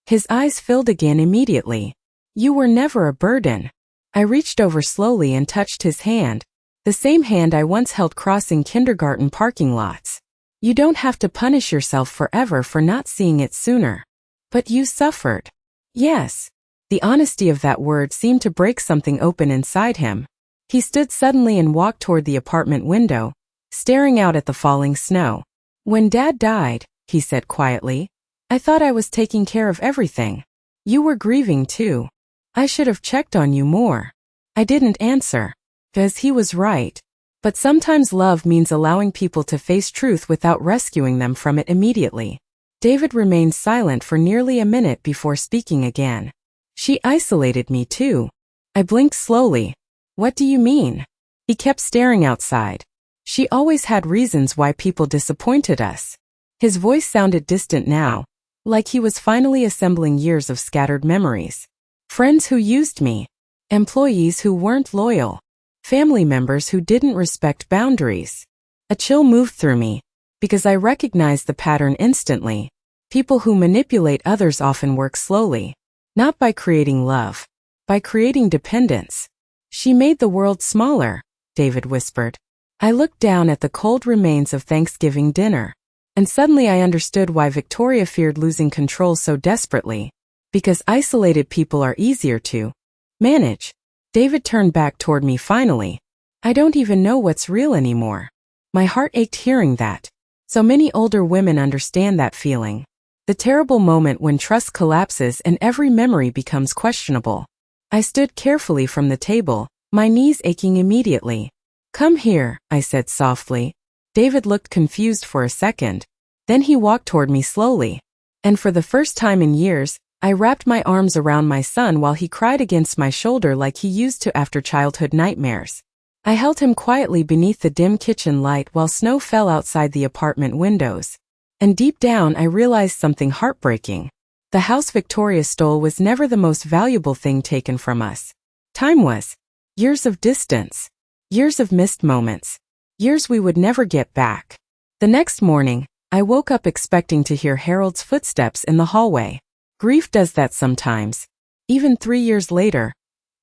His eyes filled again immediately. You were never a burden. I reached over slowly and touched his hand. The same hand I once held crossing kindergarten parking lots. You don't have to punish yourself forever for not seeing it sooner. But you suffered. Yes. The honesty of that word seemed to break something open inside him. He stood suddenly and walked toward the apartment window, staring out at the falling snow. When Dad died, he said quietly, I thought I was taking care of everything. You were grieving too. I should have checked on you more. I didn't answer. Because he was right. But sometimes love means allowing people to face truth without rescuing them from it immediately. David remained silent for nearly a minute before speaking again. She isolated me too. I blinked slowly. What do you mean? He kept staring outside. She always had reasons why people disappointed us. His voice sounded distant now, like he was finally assembling years of scattered memories. Friends who used me. Employees who weren't loyal. Family members who didn't respect boundaries. A chill moved through me, because I recognized the pattern instantly. People who manipulate others often work slowly. Not by creating love, by creating dependence. She made the world smaller, David whispered. I looked down at the cold remains of Thanksgiving dinner. And suddenly I understood why Victoria feared losing control so desperately. Because isolated people are easier to manage. David turned back toward me finally. I don't even know what's real anymore. My heart ached hearing that. So many older women understand that feeling. The terrible moment when trust collapses and every memory becomes questionable. I stood carefully from the table, my knees aching immediately. Come here, I said softly. David looked confused for a second. Then he walked toward me slowly. And for the first time in years, I wrapped my arms around my son while he cried against my shoulder like he used to after childhood nightmares. I held him quietly beneath the dim kitchen light while snow fell outside the apartment windows. And deep down I realized something heartbreaking. The house Victoria stole was never the most valuable thing taken from us. Time was. Years of distance. Years of missed moments. Years we would never get back. The next morning, I woke up expecting to hear Harold's footsteps in the hallway. Grief does that sometimes. Even 3 years later,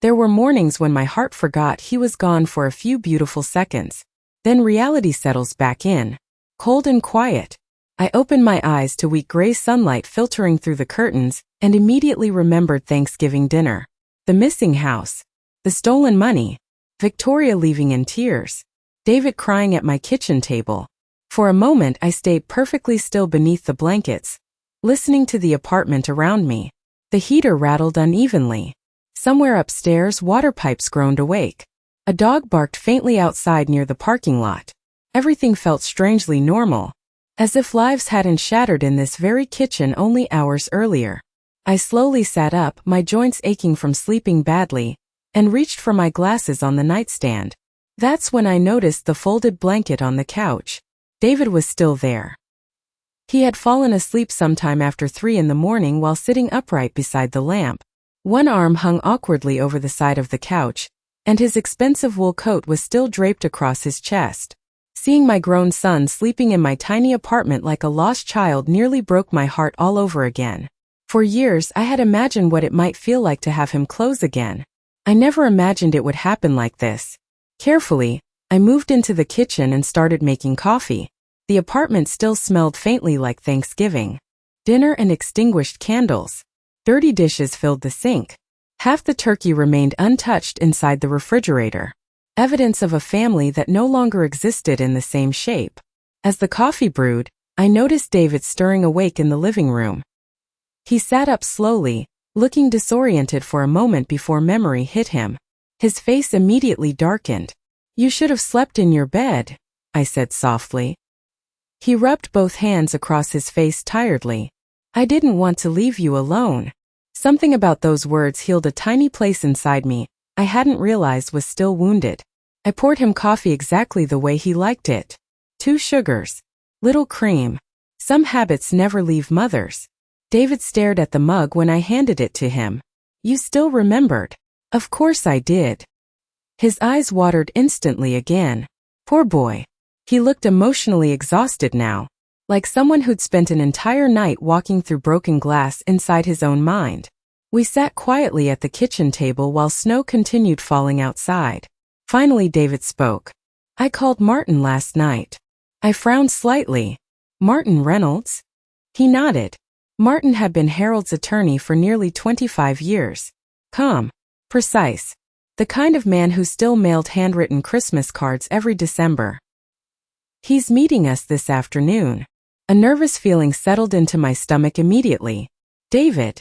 there were mornings when my heart forgot he was gone for a few beautiful seconds. Then reality settles back in. Cold and quiet. I opened my eyes to weak gray sunlight filtering through the curtains and immediately remembered Thanksgiving dinner. The missing house. The stolen money. Victoria leaving in tears. David crying at my kitchen table. For a moment I stayed perfectly still beneath the blankets, listening to the apartment around me. The heater rattled unevenly. Somewhere upstairs water pipes groaned awake. A dog barked faintly outside near the parking lot. Everything felt strangely normal. As if lives hadn't shattered in this very kitchen only hours earlier. I slowly sat up, my joints aching from sleeping badly, and reached for my glasses on the nightstand. That's when I noticed the folded blanket on the couch. David was still there. He had fallen asleep sometime after 3 in the morning while sitting upright beside the lamp. One arm hung awkwardly over the side of the couch, and his expensive wool coat was still draped across his chest. Seeing my grown son sleeping in my tiny apartment like a lost child nearly broke my heart all over again. For years I had imagined what it might feel like to have him close again. I never imagined it would happen like this. Carefully, I moved into the kitchen and started making coffee. The apartment still smelled faintly like Thanksgiving. Dinner and extinguished candles. Dirty dishes filled the sink. Half the turkey remained untouched inside the refrigerator. Evidence of a family that no longer existed in the same shape. As the coffee brewed, I noticed David stirring awake in the living room. He sat up slowly, looking disoriented for a moment before memory hit him. His face immediately darkened. "You should have slept in your bed," I said softly. He rubbed both hands across his face tiredly. "I didn't want to leave you alone." Something about those words healed a tiny place inside me I hadn't realized was still wounded. I poured him coffee exactly the way he liked it. 2 sugars. Little cream. Some habits never leave mothers. David stared at the mug when I handed it to him. "You still remembered?" "Of course I did." His eyes watered instantly again. Poor boy. He looked emotionally exhausted now, like someone who'd spent an entire night walking through broken glass inside his own mind. We sat quietly at the kitchen table while snow continued falling outside. Finally David spoke. "I called Martin last night." I frowned slightly. "Martin Reynolds?" He nodded. Martin had been Harold's attorney for nearly 25 years. Calm. Precise. The kind of man who still mailed handwritten Christmas cards every December. "He's meeting us this afternoon." A nervous feeling settled into my stomach immediately. "David,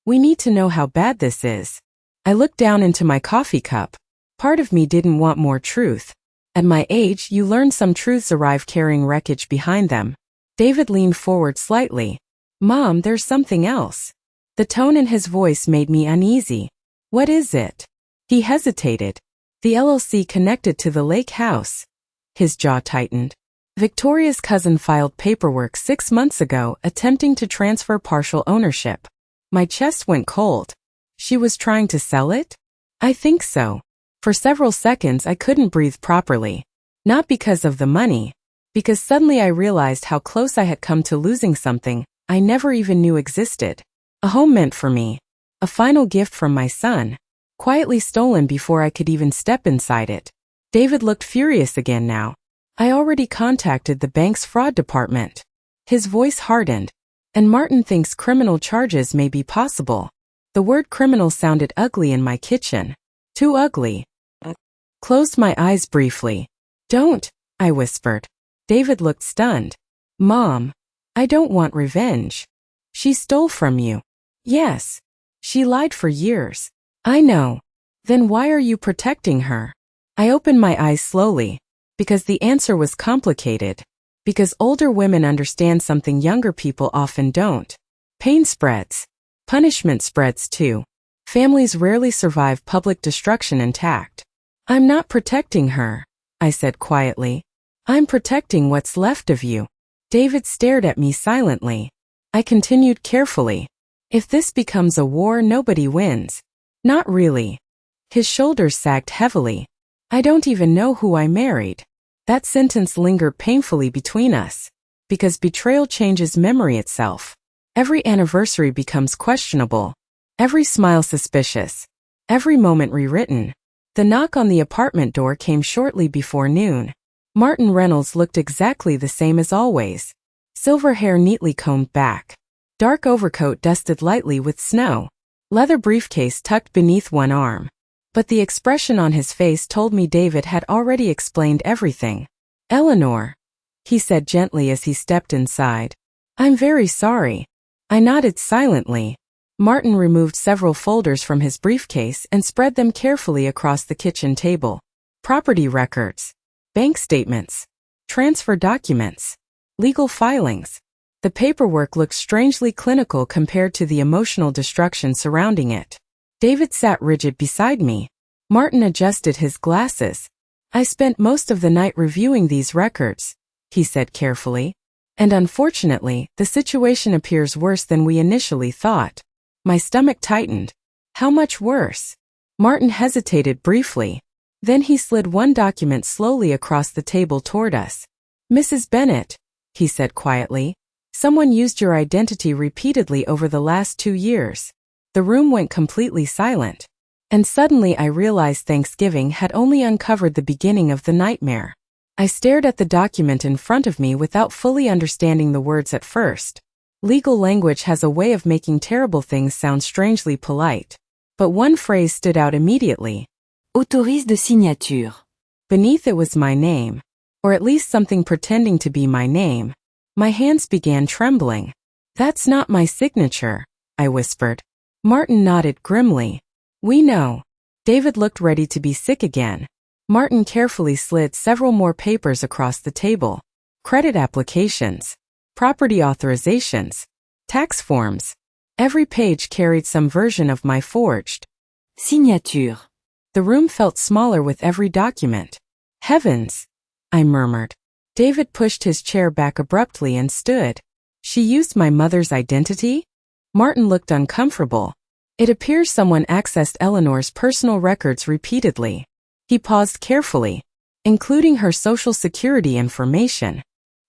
we need to know how bad this is." I looked down into my coffee cup. Part of me didn't want more truth. At my age, you learn some truths arrive carrying wreckage behind them. David leaned forward slightly. "Mom, there's something else." The tone in his voice made me uneasy. "What is it?" He hesitated. "The LLC connected to the lake house." His jaw tightened. "Victoria's cousin filed paperwork 6 months ago attempting to transfer partial ownership." My chest went cold. "She was trying to sell it?" "I think so." For several seconds I couldn't breathe properly. Not because of the money. Because suddenly I realized how close I had come to losing something I never even knew existed. A home meant for me. A final gift from my son. Quietly stolen before I could even step inside it. David looked furious again now. "I already contacted the bank's fraud department." His voice hardened. And Martin thinks criminal charges may be possible. The word criminal sounded ugly in my kitchen. Too ugly. Closed my eyes briefly. Don't, I whispered. David looked stunned. Mom, I don't want revenge. She stole from you. Yes. She lied for years. I know. Then why are you protecting her? I opened my eyes slowly. Because the answer was complicated. Because older women understand something younger people often don't. Pain spreads. Punishment spreads too. Families rarely survive public destruction intact. I'm not protecting her, I said quietly. I'm protecting what's left of you. David stared at me silently. I continued carefully. If this becomes a war, nobody wins. Not really. His shoulders sagged heavily. I don't even know who I married. That sentence lingered painfully between us. Because betrayal changes memory itself. Every anniversary becomes questionable. Every smile suspicious. Every moment rewritten. The knock on the apartment door came shortly before noon. Martin Reynolds looked exactly the same as always. Silver hair neatly combed back. Dark overcoat dusted lightly with snow. Leather briefcase tucked beneath one arm. But the expression on his face told me David had already explained everything. Eleanor, he said gently as he stepped inside. I'm very sorry. I nodded silently. Martin removed several folders from his briefcase and spread them carefully across the kitchen table. Property records. Bank statements. Transfer documents. Legal filings. The paperwork looked strangely clinical compared to the emotional destruction surrounding it. David sat rigid beside me. Martin adjusted his glasses. I spent most of the night reviewing these records, he said carefully. And unfortunately, the situation appears worse than we initially thought. My stomach tightened. How much worse? Martin hesitated briefly. Then he slid one document slowly across the table toward us. Mrs. Bennett, he said quietly. Someone used your identity repeatedly over the last 2 years. The room went completely silent. And suddenly I realized Thanksgiving had only uncovered the beginning of the nightmare. I stared at the document in front of me without fully understanding the words at first. Legal language has a way of making terrible things sound strangely polite. But one phrase stood out immediately. Autorise de signature. Beneath it was my name. Or at least something pretending to be my name. My hands began trembling. That's not my signature, I whispered. Martin nodded grimly. We know. David looked ready to be sick again. Martin carefully slid several more papers across the table. Credit applications. Property authorizations. Tax forms. Every page carried some version of my forged Signature. The room felt smaller with every document. Heavens, I murmured. David pushed his chair back abruptly and stood. She used my mother's identity? Martin looked uncomfortable. It appears someone accessed Eleanor's personal records repeatedly. He paused carefully, including her social security information.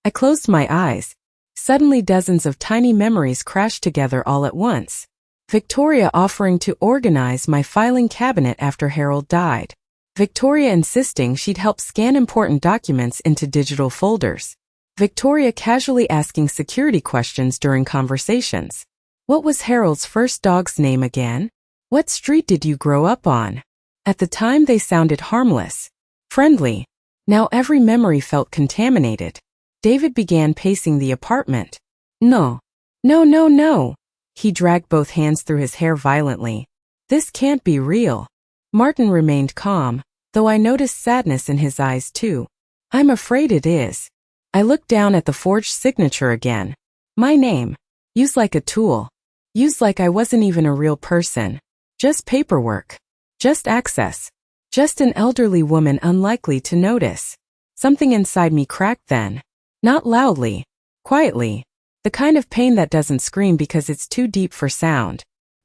I closed my eyes. Suddenly dozens of tiny memories crashed together all at once. Victoria offering to organize my filing cabinet after Harold died. Victoria insisting she'd help scan important documents into digital folders. Victoria casually asking security questions during conversations. What was Harold's first dog's name again? What street did you grow up on? At the time they sounded harmless, friendly. Now every memory felt contaminated. David began pacing the apartment. No. No. He dragged both hands through his hair violently. This can't be real. Martin remained calm, though I noticed sadness in his eyes too. I'm afraid it is. I looked down at the forged signature again. My name. Used like a tool. Used like I wasn't even a real person. Just paperwork. Just access. Just an elderly woman unlikely to notice. Something inside me cracked then. Not loudly. Quietly. The kind of pain that doesn't scream because it's too deep for sound.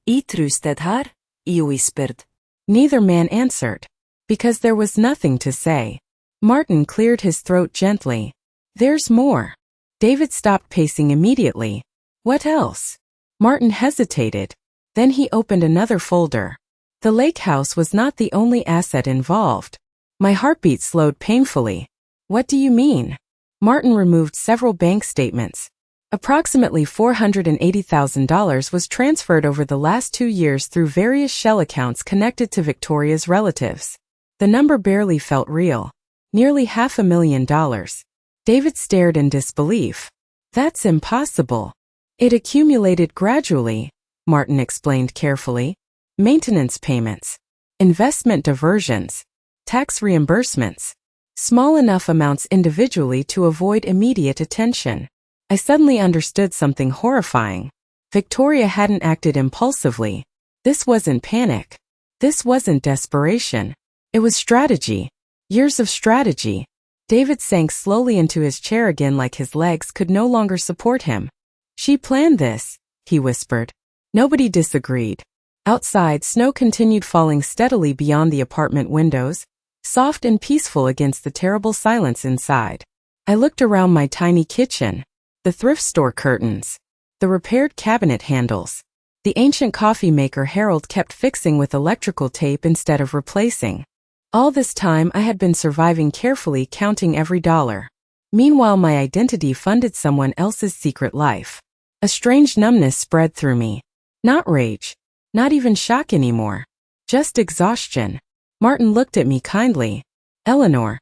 I trusted her? I whispered. Neither man answered. Because there was nothing to say. Martin cleared his throat gently. There's more. David stopped pacing immediately. What else? Martin hesitated. Then he opened another folder. The lake house was not the only asset involved. My heartbeat slowed painfully. What do you mean? Martin removed several bank statements. Approximately $480,000 was transferred over the last 2 years through various shell accounts connected to Victoria's relatives. The number barely felt real. Nearly $500,000. David stared in disbelief. That's impossible. It accumulated gradually, Martin explained carefully. Maintenance payments, investment diversions, tax reimbursements. Small enough amounts individually to avoid immediate attention. I suddenly understood something horrifying. Victoria hadn't acted impulsively. This wasn't panic. This wasn't desperation. It was strategy. Years of strategy. David sank slowly into his chair again like his legs could no longer support him. She planned this, he whispered. Nobody disagreed. Outside, snow continued falling steadily beyond the apartment windows, soft and peaceful against the terrible silence inside. I looked around my tiny kitchen, the thrift store curtains, the repaired cabinet handles. The ancient coffee maker Harold kept fixing with electrical tape instead of replacing. All this time I had been surviving carefully, counting every dollar. Meanwhile, my identity funded someone else's secret life. A strange numbness spread through me. Not rage. Not even shock anymore. Just exhaustion. Martin looked at me kindly. Eleanor,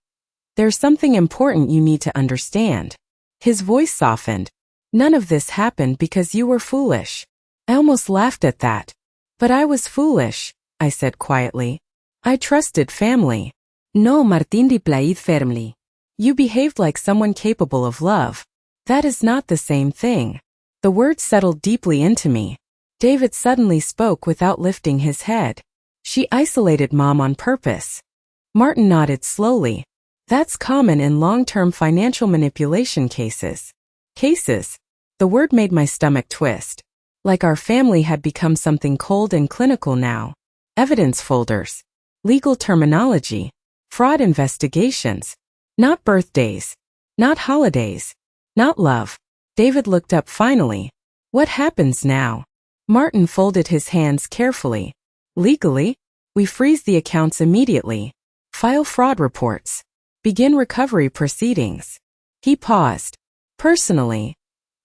there's something important you need to understand. His voice softened. None of this happened because you were foolish. I almost laughed at that. But I was foolish, I said quietly. I trusted family. No, Martin replied firmly. You behaved like someone capable of love. That is not the same thing. The words settled deeply into me. David suddenly spoke without lifting his head. She isolated Mom on purpose. Martin nodded slowly. That's common in long-term financial manipulation cases. Cases. The word made my stomach twist. Like our family had become something cold and clinical now. Evidence folders. Legal terminology. Fraud investigations. Not birthdays. Not holidays. Not love. David looked up finally. What happens now? Martin folded his hands carefully. Legally, we freeze the accounts immediately. File fraud reports. Begin recovery proceedings. He paused. Personally,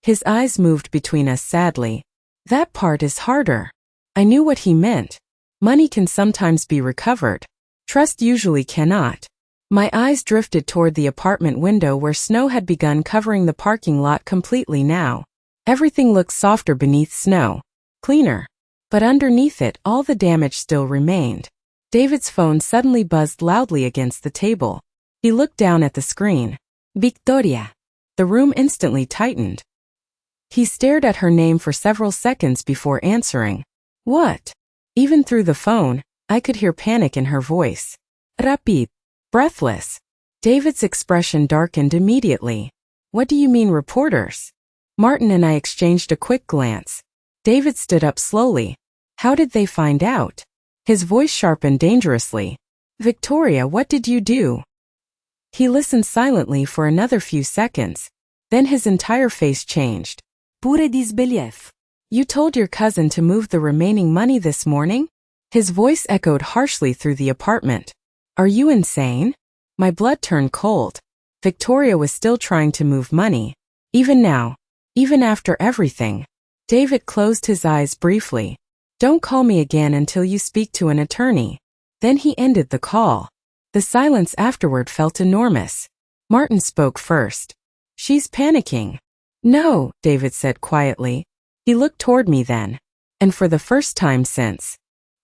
his eyes moved between us sadly. That part is harder. I knew what he meant. Money can sometimes be recovered. Trust usually cannot. My eyes drifted toward the apartment window where snow had begun covering the parking lot completely now. Everything looked softer beneath snow. Cleaner. But underneath it, all the damage still remained. David's phone suddenly buzzed loudly against the table. He looked down at the screen. Victoria. The room instantly tightened. He stared at her name for several seconds before answering. What? Even through the phone, I could hear panic in her voice. Rapid. Breathless. David's expression darkened immediately. What do you mean, reporters? Martin and I exchanged a quick glance. David stood up slowly. How did they find out? His voice sharpened dangerously. Victoria, what did you do? He listened silently for another few seconds. Then his entire face changed. Pure disbelief. You told your cousin to move the remaining money this morning? His voice echoed harshly through the apartment. Are you insane? My blood turned cold. Victoria was still trying to move money. Even now. Even after everything. David closed his eyes briefly. Don't call me again until you speak to an attorney. Then he ended the call. The silence afterward felt enormous. Martin spoke first. She's panicking. No, David said quietly. He looked toward me then. And for the first time since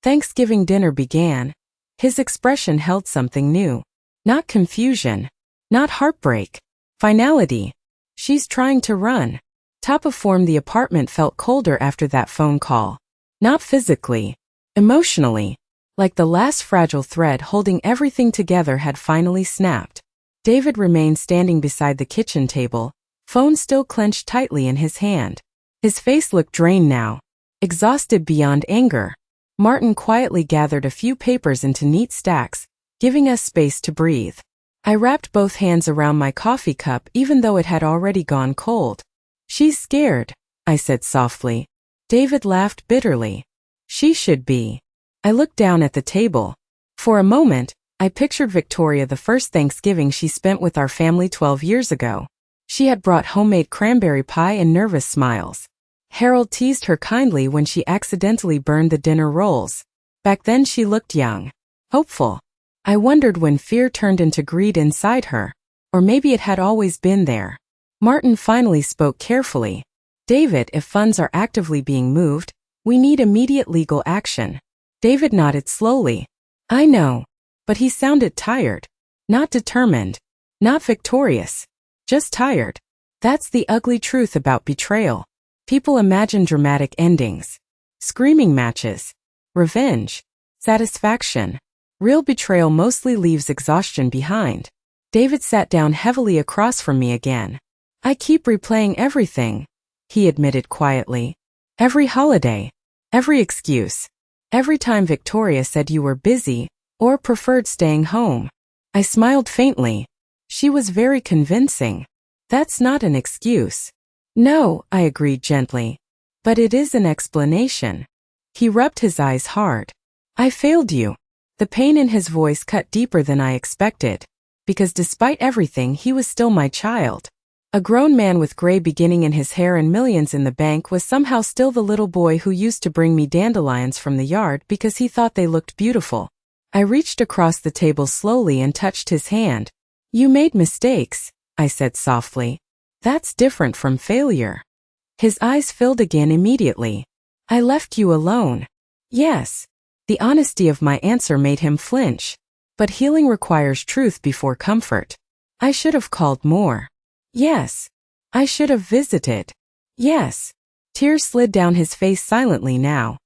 Thanksgiving dinner began, his expression held something new. Not confusion. Not heartbreak. Finality. She's trying to run. Top of form, the apartment felt colder after that phone call. Not physically. Emotionally. Like the last fragile thread holding everything together had finally snapped. David remained standing beside the kitchen table, phone still clenched tightly in his hand. His face looked drained now. Exhausted beyond anger. Martin quietly gathered a few papers into neat stacks, giving us space to breathe. I wrapped both hands around my coffee cup even though it had already gone cold. She's scared, I said softly. David laughed bitterly. She should be. I looked down at the table. For a moment, I pictured Victoria the first Thanksgiving she spent with our family 12 years ago. She had brought homemade cranberry pie and nervous smiles. Harold teased her kindly when she accidentally burned the dinner rolls. Back then she looked young, hopeful. I wondered when fear turned into greed inside her. Or maybe it had always been there. Martin finally spoke carefully. David, if funds are actively being moved, we need immediate legal action. David nodded slowly. I know. But he sounded tired. Not determined. Not victorious. Just tired. That's the ugly truth about betrayal. People imagine dramatic endings. Screaming matches. Revenge. Satisfaction. Real betrayal mostly leaves exhaustion behind. David sat down heavily across from me again. I keep replaying everything, he admitted quietly. Every holiday. Every excuse. Every time Victoria said you were busy, or preferred staying home. I smiled faintly. She was very convincing. That's not an excuse. No, I agreed gently. But it is an explanation. He rubbed his eyes hard. I failed you. The pain in his voice cut deeper than I expected. Because despite everything, he was still my child. A grown man with gray beginning in his hair and millions in the bank was somehow still the little boy who used to bring me dandelions from the yard because he thought they looked beautiful. I reached across the table slowly and touched his hand. You made mistakes, I said softly. That's different from failure. His eyes filled again immediately. I left you alone. Yes. The honesty of my answer made him flinch. But healing requires truth before comfort. I should have called more. Yes. I should have visited. Yes. Tears slid down his face silently now.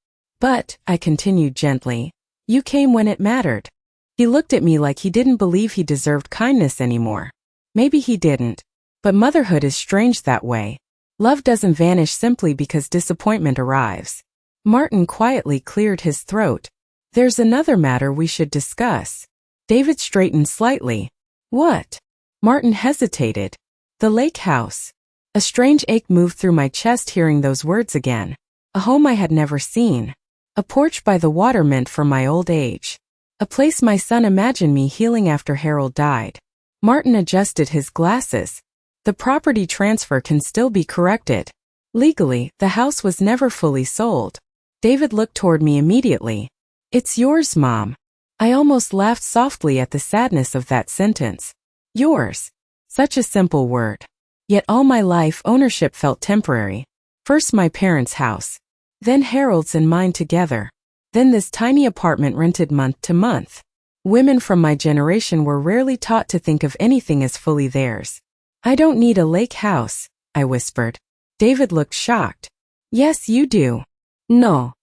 But, I continued gently, you came when it mattered. He looked at me like he didn't believe he deserved kindness anymore. Maybe he didn't. But motherhood is strange that way. Love doesn't vanish simply because disappointment arrives. Martin quietly cleared his throat. There's another matter we should discuss. David straightened slightly. What? Martin hesitated. The lake house. A strange ache moved through my chest hearing those words again. A home I had never seen. A porch by the water meant for my old age. A place my son imagined me healing after Harold died. Martin adjusted his glasses. The property transfer can still be corrected. Legally, the house was never fully sold. David looked toward me immediately. It's yours, Mom. I almost laughed softly at the sadness of that sentence. Yours. Such a simple word. Yet all my life ownership felt temporary. First my parents' house. Then Harold's and mine together. Then this tiny apartment rented month to month. Women from my generation were rarely taught to think of anything as fully theirs. I don't need a lake house, I whispered. David looked shocked. Yes, you do. No.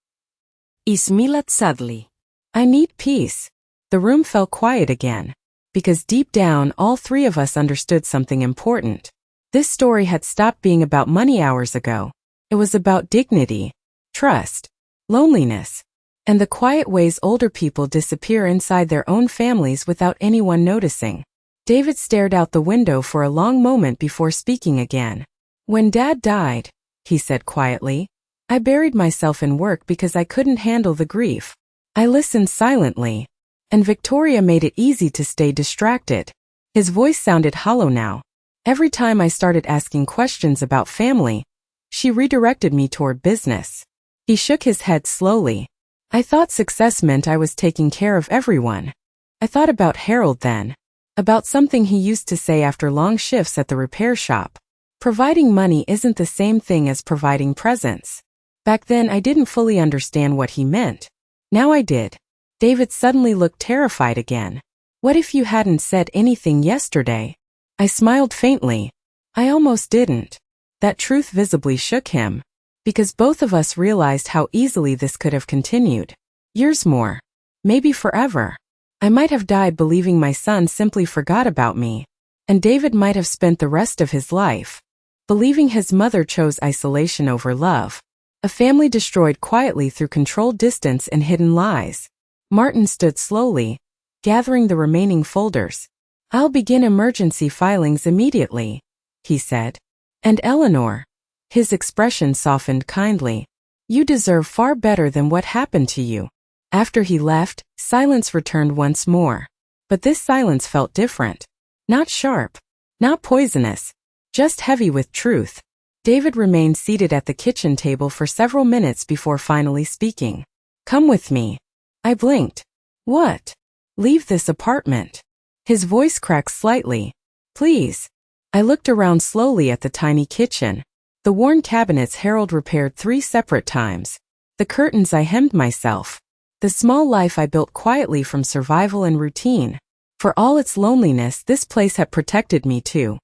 He smiled sadly. I need peace. The room fell quiet again. Because deep down, all three of us understood something important. This story had stopped being about money hours ago. It was about dignity, trust, loneliness, and the quiet ways older people disappear inside their own families without anyone noticing. David stared out the window for a long moment before speaking again. When Dad died, he said quietly, I buried myself in work because I couldn't handle the grief. I listened silently. And Victoria made it easy to stay distracted. His voice sounded hollow now. Every time I started asking questions about family, she redirected me toward business. He shook his head slowly. I thought success meant I was taking care of everyone. I thought about Harold then. About something he used to say after long shifts at the repair shop. Providing money isn't the same thing as providing presence. Back then I didn't fully understand what he meant. Now I did. David suddenly looked terrified again. What if you hadn't said anything yesterday? I smiled faintly. I almost didn't. That truth visibly shook him. Because both of us realized how easily this could have continued. Years more. Maybe forever. I might have died believing my son simply forgot about me. And David might have spent the rest of his life believing his mother chose isolation over love. A family destroyed quietly through controlled distance and hidden lies. Martin stood slowly, gathering the remaining folders. I'll begin emergency filings immediately, he said. And Eleanor. His expression softened kindly. You deserve far better than what happened to you. After he left, silence returned once more. But this silence felt different. Not sharp. Not poisonous. just heavy with truth. David remained seated at the kitchen table for several minutes before finally speaking. Come with me. I blinked. What? Leave this apartment. His voice cracked slightly. Please. I looked around slowly at the tiny kitchen. The worn cabinets Harold repaired 3 separate times. The curtains I hemmed myself. The small life I built quietly from survival and routine. For all its loneliness, this place had protected me too.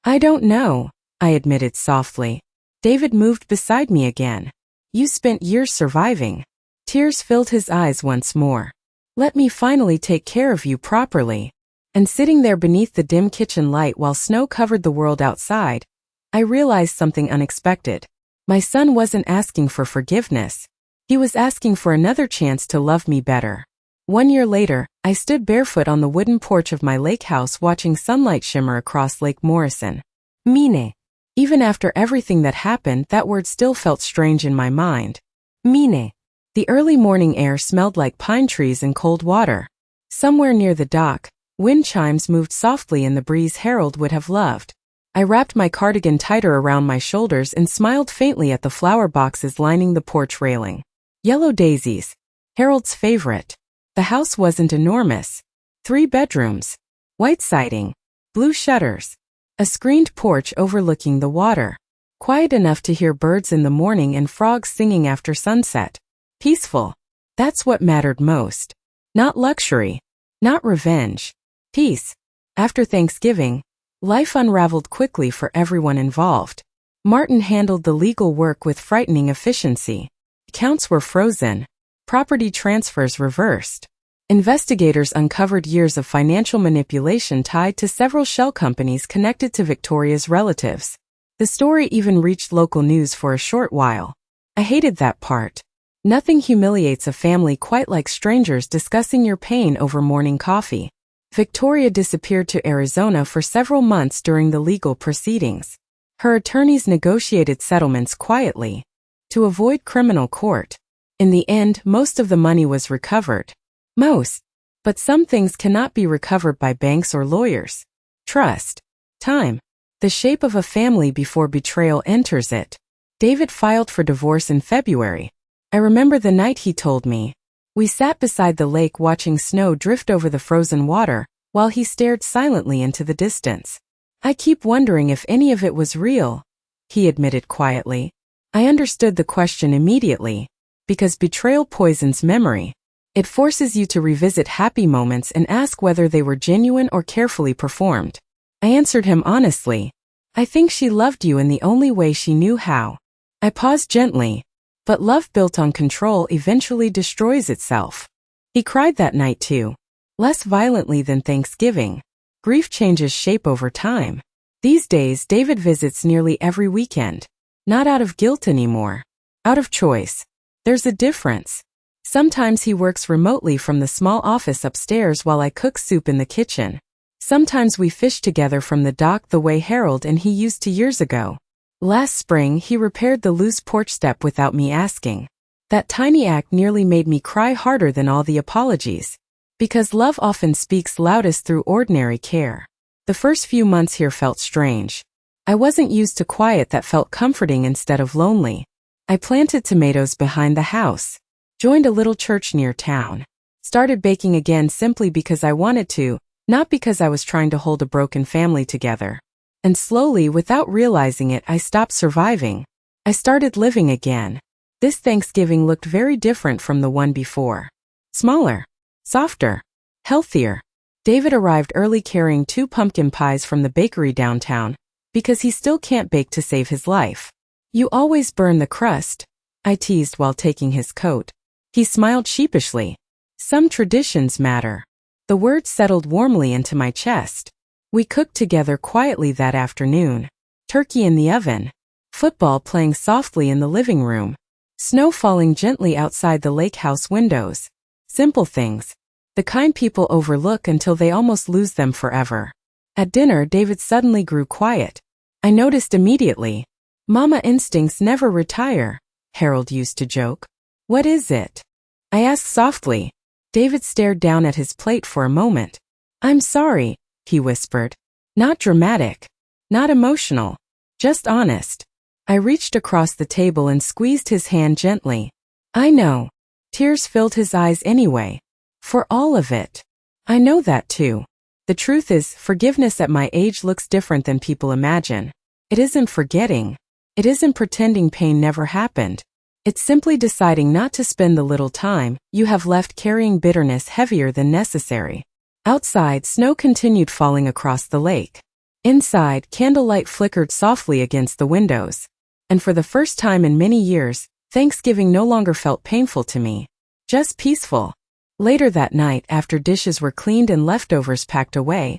I don't know, I admitted softly. David moved beside me again. You spent years surviving. Tears filled his eyes once more. Let me finally take care of you properly. And sitting there beneath the dim kitchen light while snow covered the world outside, I realized something unexpected. My son wasn't asking for forgiveness. He was asking for another chance to love me better. 1 year later, I stood barefoot on the wooden porch of my lake house watching sunlight shimmer across Lake Morrison. Mine. Even after everything that happened, that word still felt strange in my mind. Mine. The early morning air smelled like pine trees and cold water. Somewhere near the dock, wind chimes moved softly in the breeze Harold would have loved. I wrapped my cardigan tighter around my shoulders and smiled faintly at the flower boxes lining the porch railing. Yellow daisies. Harold's favorite. The house wasn't enormous. 3 bedrooms. White siding. Blue shutters. A screened porch overlooking the water. Quiet enough to hear birds in the morning and frogs singing after sunset. Peaceful. That's what mattered most. Not luxury. Not revenge. Peace. After Thanksgiving, life unraveled quickly for everyone involved. Martin handled the legal work with frightening efficiency. Accounts were frozen. Property transfers reversed. Investigators uncovered years of financial manipulation tied to several shell companies connected to Victoria's relatives. The story even reached local news for a short while. I hated that part. Nothing humiliates a family quite like strangers discussing your pain over morning coffee. Victoria disappeared to Arizona for several months during the legal proceedings. Her attorneys negotiated settlements quietly to avoid criminal court. In the end, most of the money was recovered. Most. But some things cannot be recovered by banks or lawyers. Trust. Time. The shape of a family before betrayal enters it. David filed for divorce in February. I remember the night he told me. We sat beside the lake watching snow drift over the frozen water, while he stared silently into the distance. I keep wondering if any of it was real, he admitted quietly. I understood the question immediately. Because betrayal poisons memory. It forces you to revisit happy moments and ask whether they were genuine or carefully performed. I answered him honestly. I think she loved you in the only way she knew how. I paused gently. But love built on control eventually destroys itself. He cried that night too. Less violently than Thanksgiving. Grief changes shape over time. These days, David visits nearly every weekend. Not out of guilt anymore. Out of choice. There's a difference. Sometimes he works remotely from the small office upstairs while I cook soup in the kitchen. Sometimes we fish together from the dock the way Harold and he used to years ago. Last spring, he repaired the loose porch step without me asking. That tiny act nearly made me cry harder than all the apologies. Because love often speaks loudest through ordinary care. The first few months here felt strange. I wasn't used to quiet that felt comforting instead of lonely. I planted tomatoes behind the house. Joined a little church near town. Started baking again simply because I wanted to, not because I was trying to hold a broken family together. And slowly, without realizing it, I stopped surviving. I started living again. This Thanksgiving looked very different from the one before. Smaller. Softer. Healthier. David arrived early carrying 2 pumpkin pies from the bakery downtown, because he still can't bake to save his life. You always burn the crust, I teased while taking his coat. He smiled sheepishly. Some traditions matter. The words settled warmly into my chest. We cooked together quietly that afternoon. Turkey in the oven. Football playing softly in the living room. Snow falling gently outside the lake house windows. Simple things. The kind people overlook until they almost lose them forever. At dinner, David suddenly grew quiet. I noticed immediately. Mama instincts never retire, Harold used to joke. What is it? I asked softly. David stared down at his plate for a moment. I'm sorry, he whispered. Not dramatic. Not emotional. Just honest. I reached across the table and squeezed his hand gently. I know. Tears filled his eyes anyway. For all of it. I know that too. The truth is, forgiveness at my age looks different than people imagine. It isn't forgetting. It isn't pretending pain never happened. It's simply deciding not to spend the little time you have left carrying bitterness heavier than necessary. Outside, snow continued falling across the lake. Inside, candlelight flickered softly against the windows. And for the first time in many years, Thanksgiving no longer felt painful to me. Just peaceful. Later that night, after dishes were cleaned and leftovers packed away,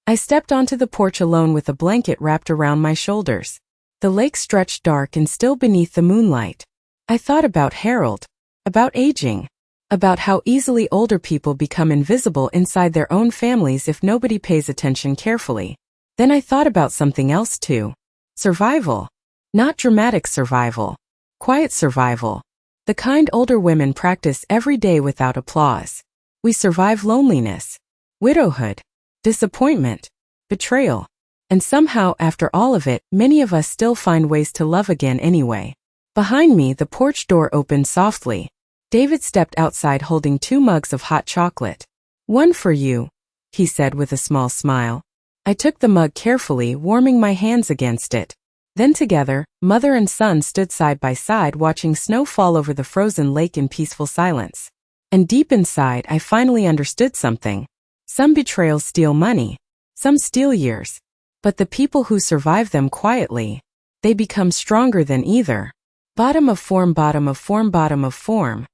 I stepped onto the porch alone with a blanket wrapped around my shoulders. The lake stretched dark and still beneath the moonlight. I thought about Harold. About aging. About how easily older people become invisible inside their own families if nobody pays attention carefully. Then I thought about something else too. Survival. Not dramatic survival. Quiet survival. The kind older women practice every day without applause. We survive loneliness, widowhood, disappointment, betrayal. And somehow, after all of it, many of us still find ways to love again anyway. Behind me, the porch door opened softly. David stepped outside holding 2 mugs of hot chocolate. One for you, he said with a small smile. I took the mug carefully, warming my hands against it. Then together, mother and son stood side by side watching snow fall over the frozen lake in peaceful silence. And deep inside, I finally understood something. Some betrayals steal money. Some steal years. But the people who survive them quietly, they become stronger than either. Bottom of form, bottom of form, bottom of form.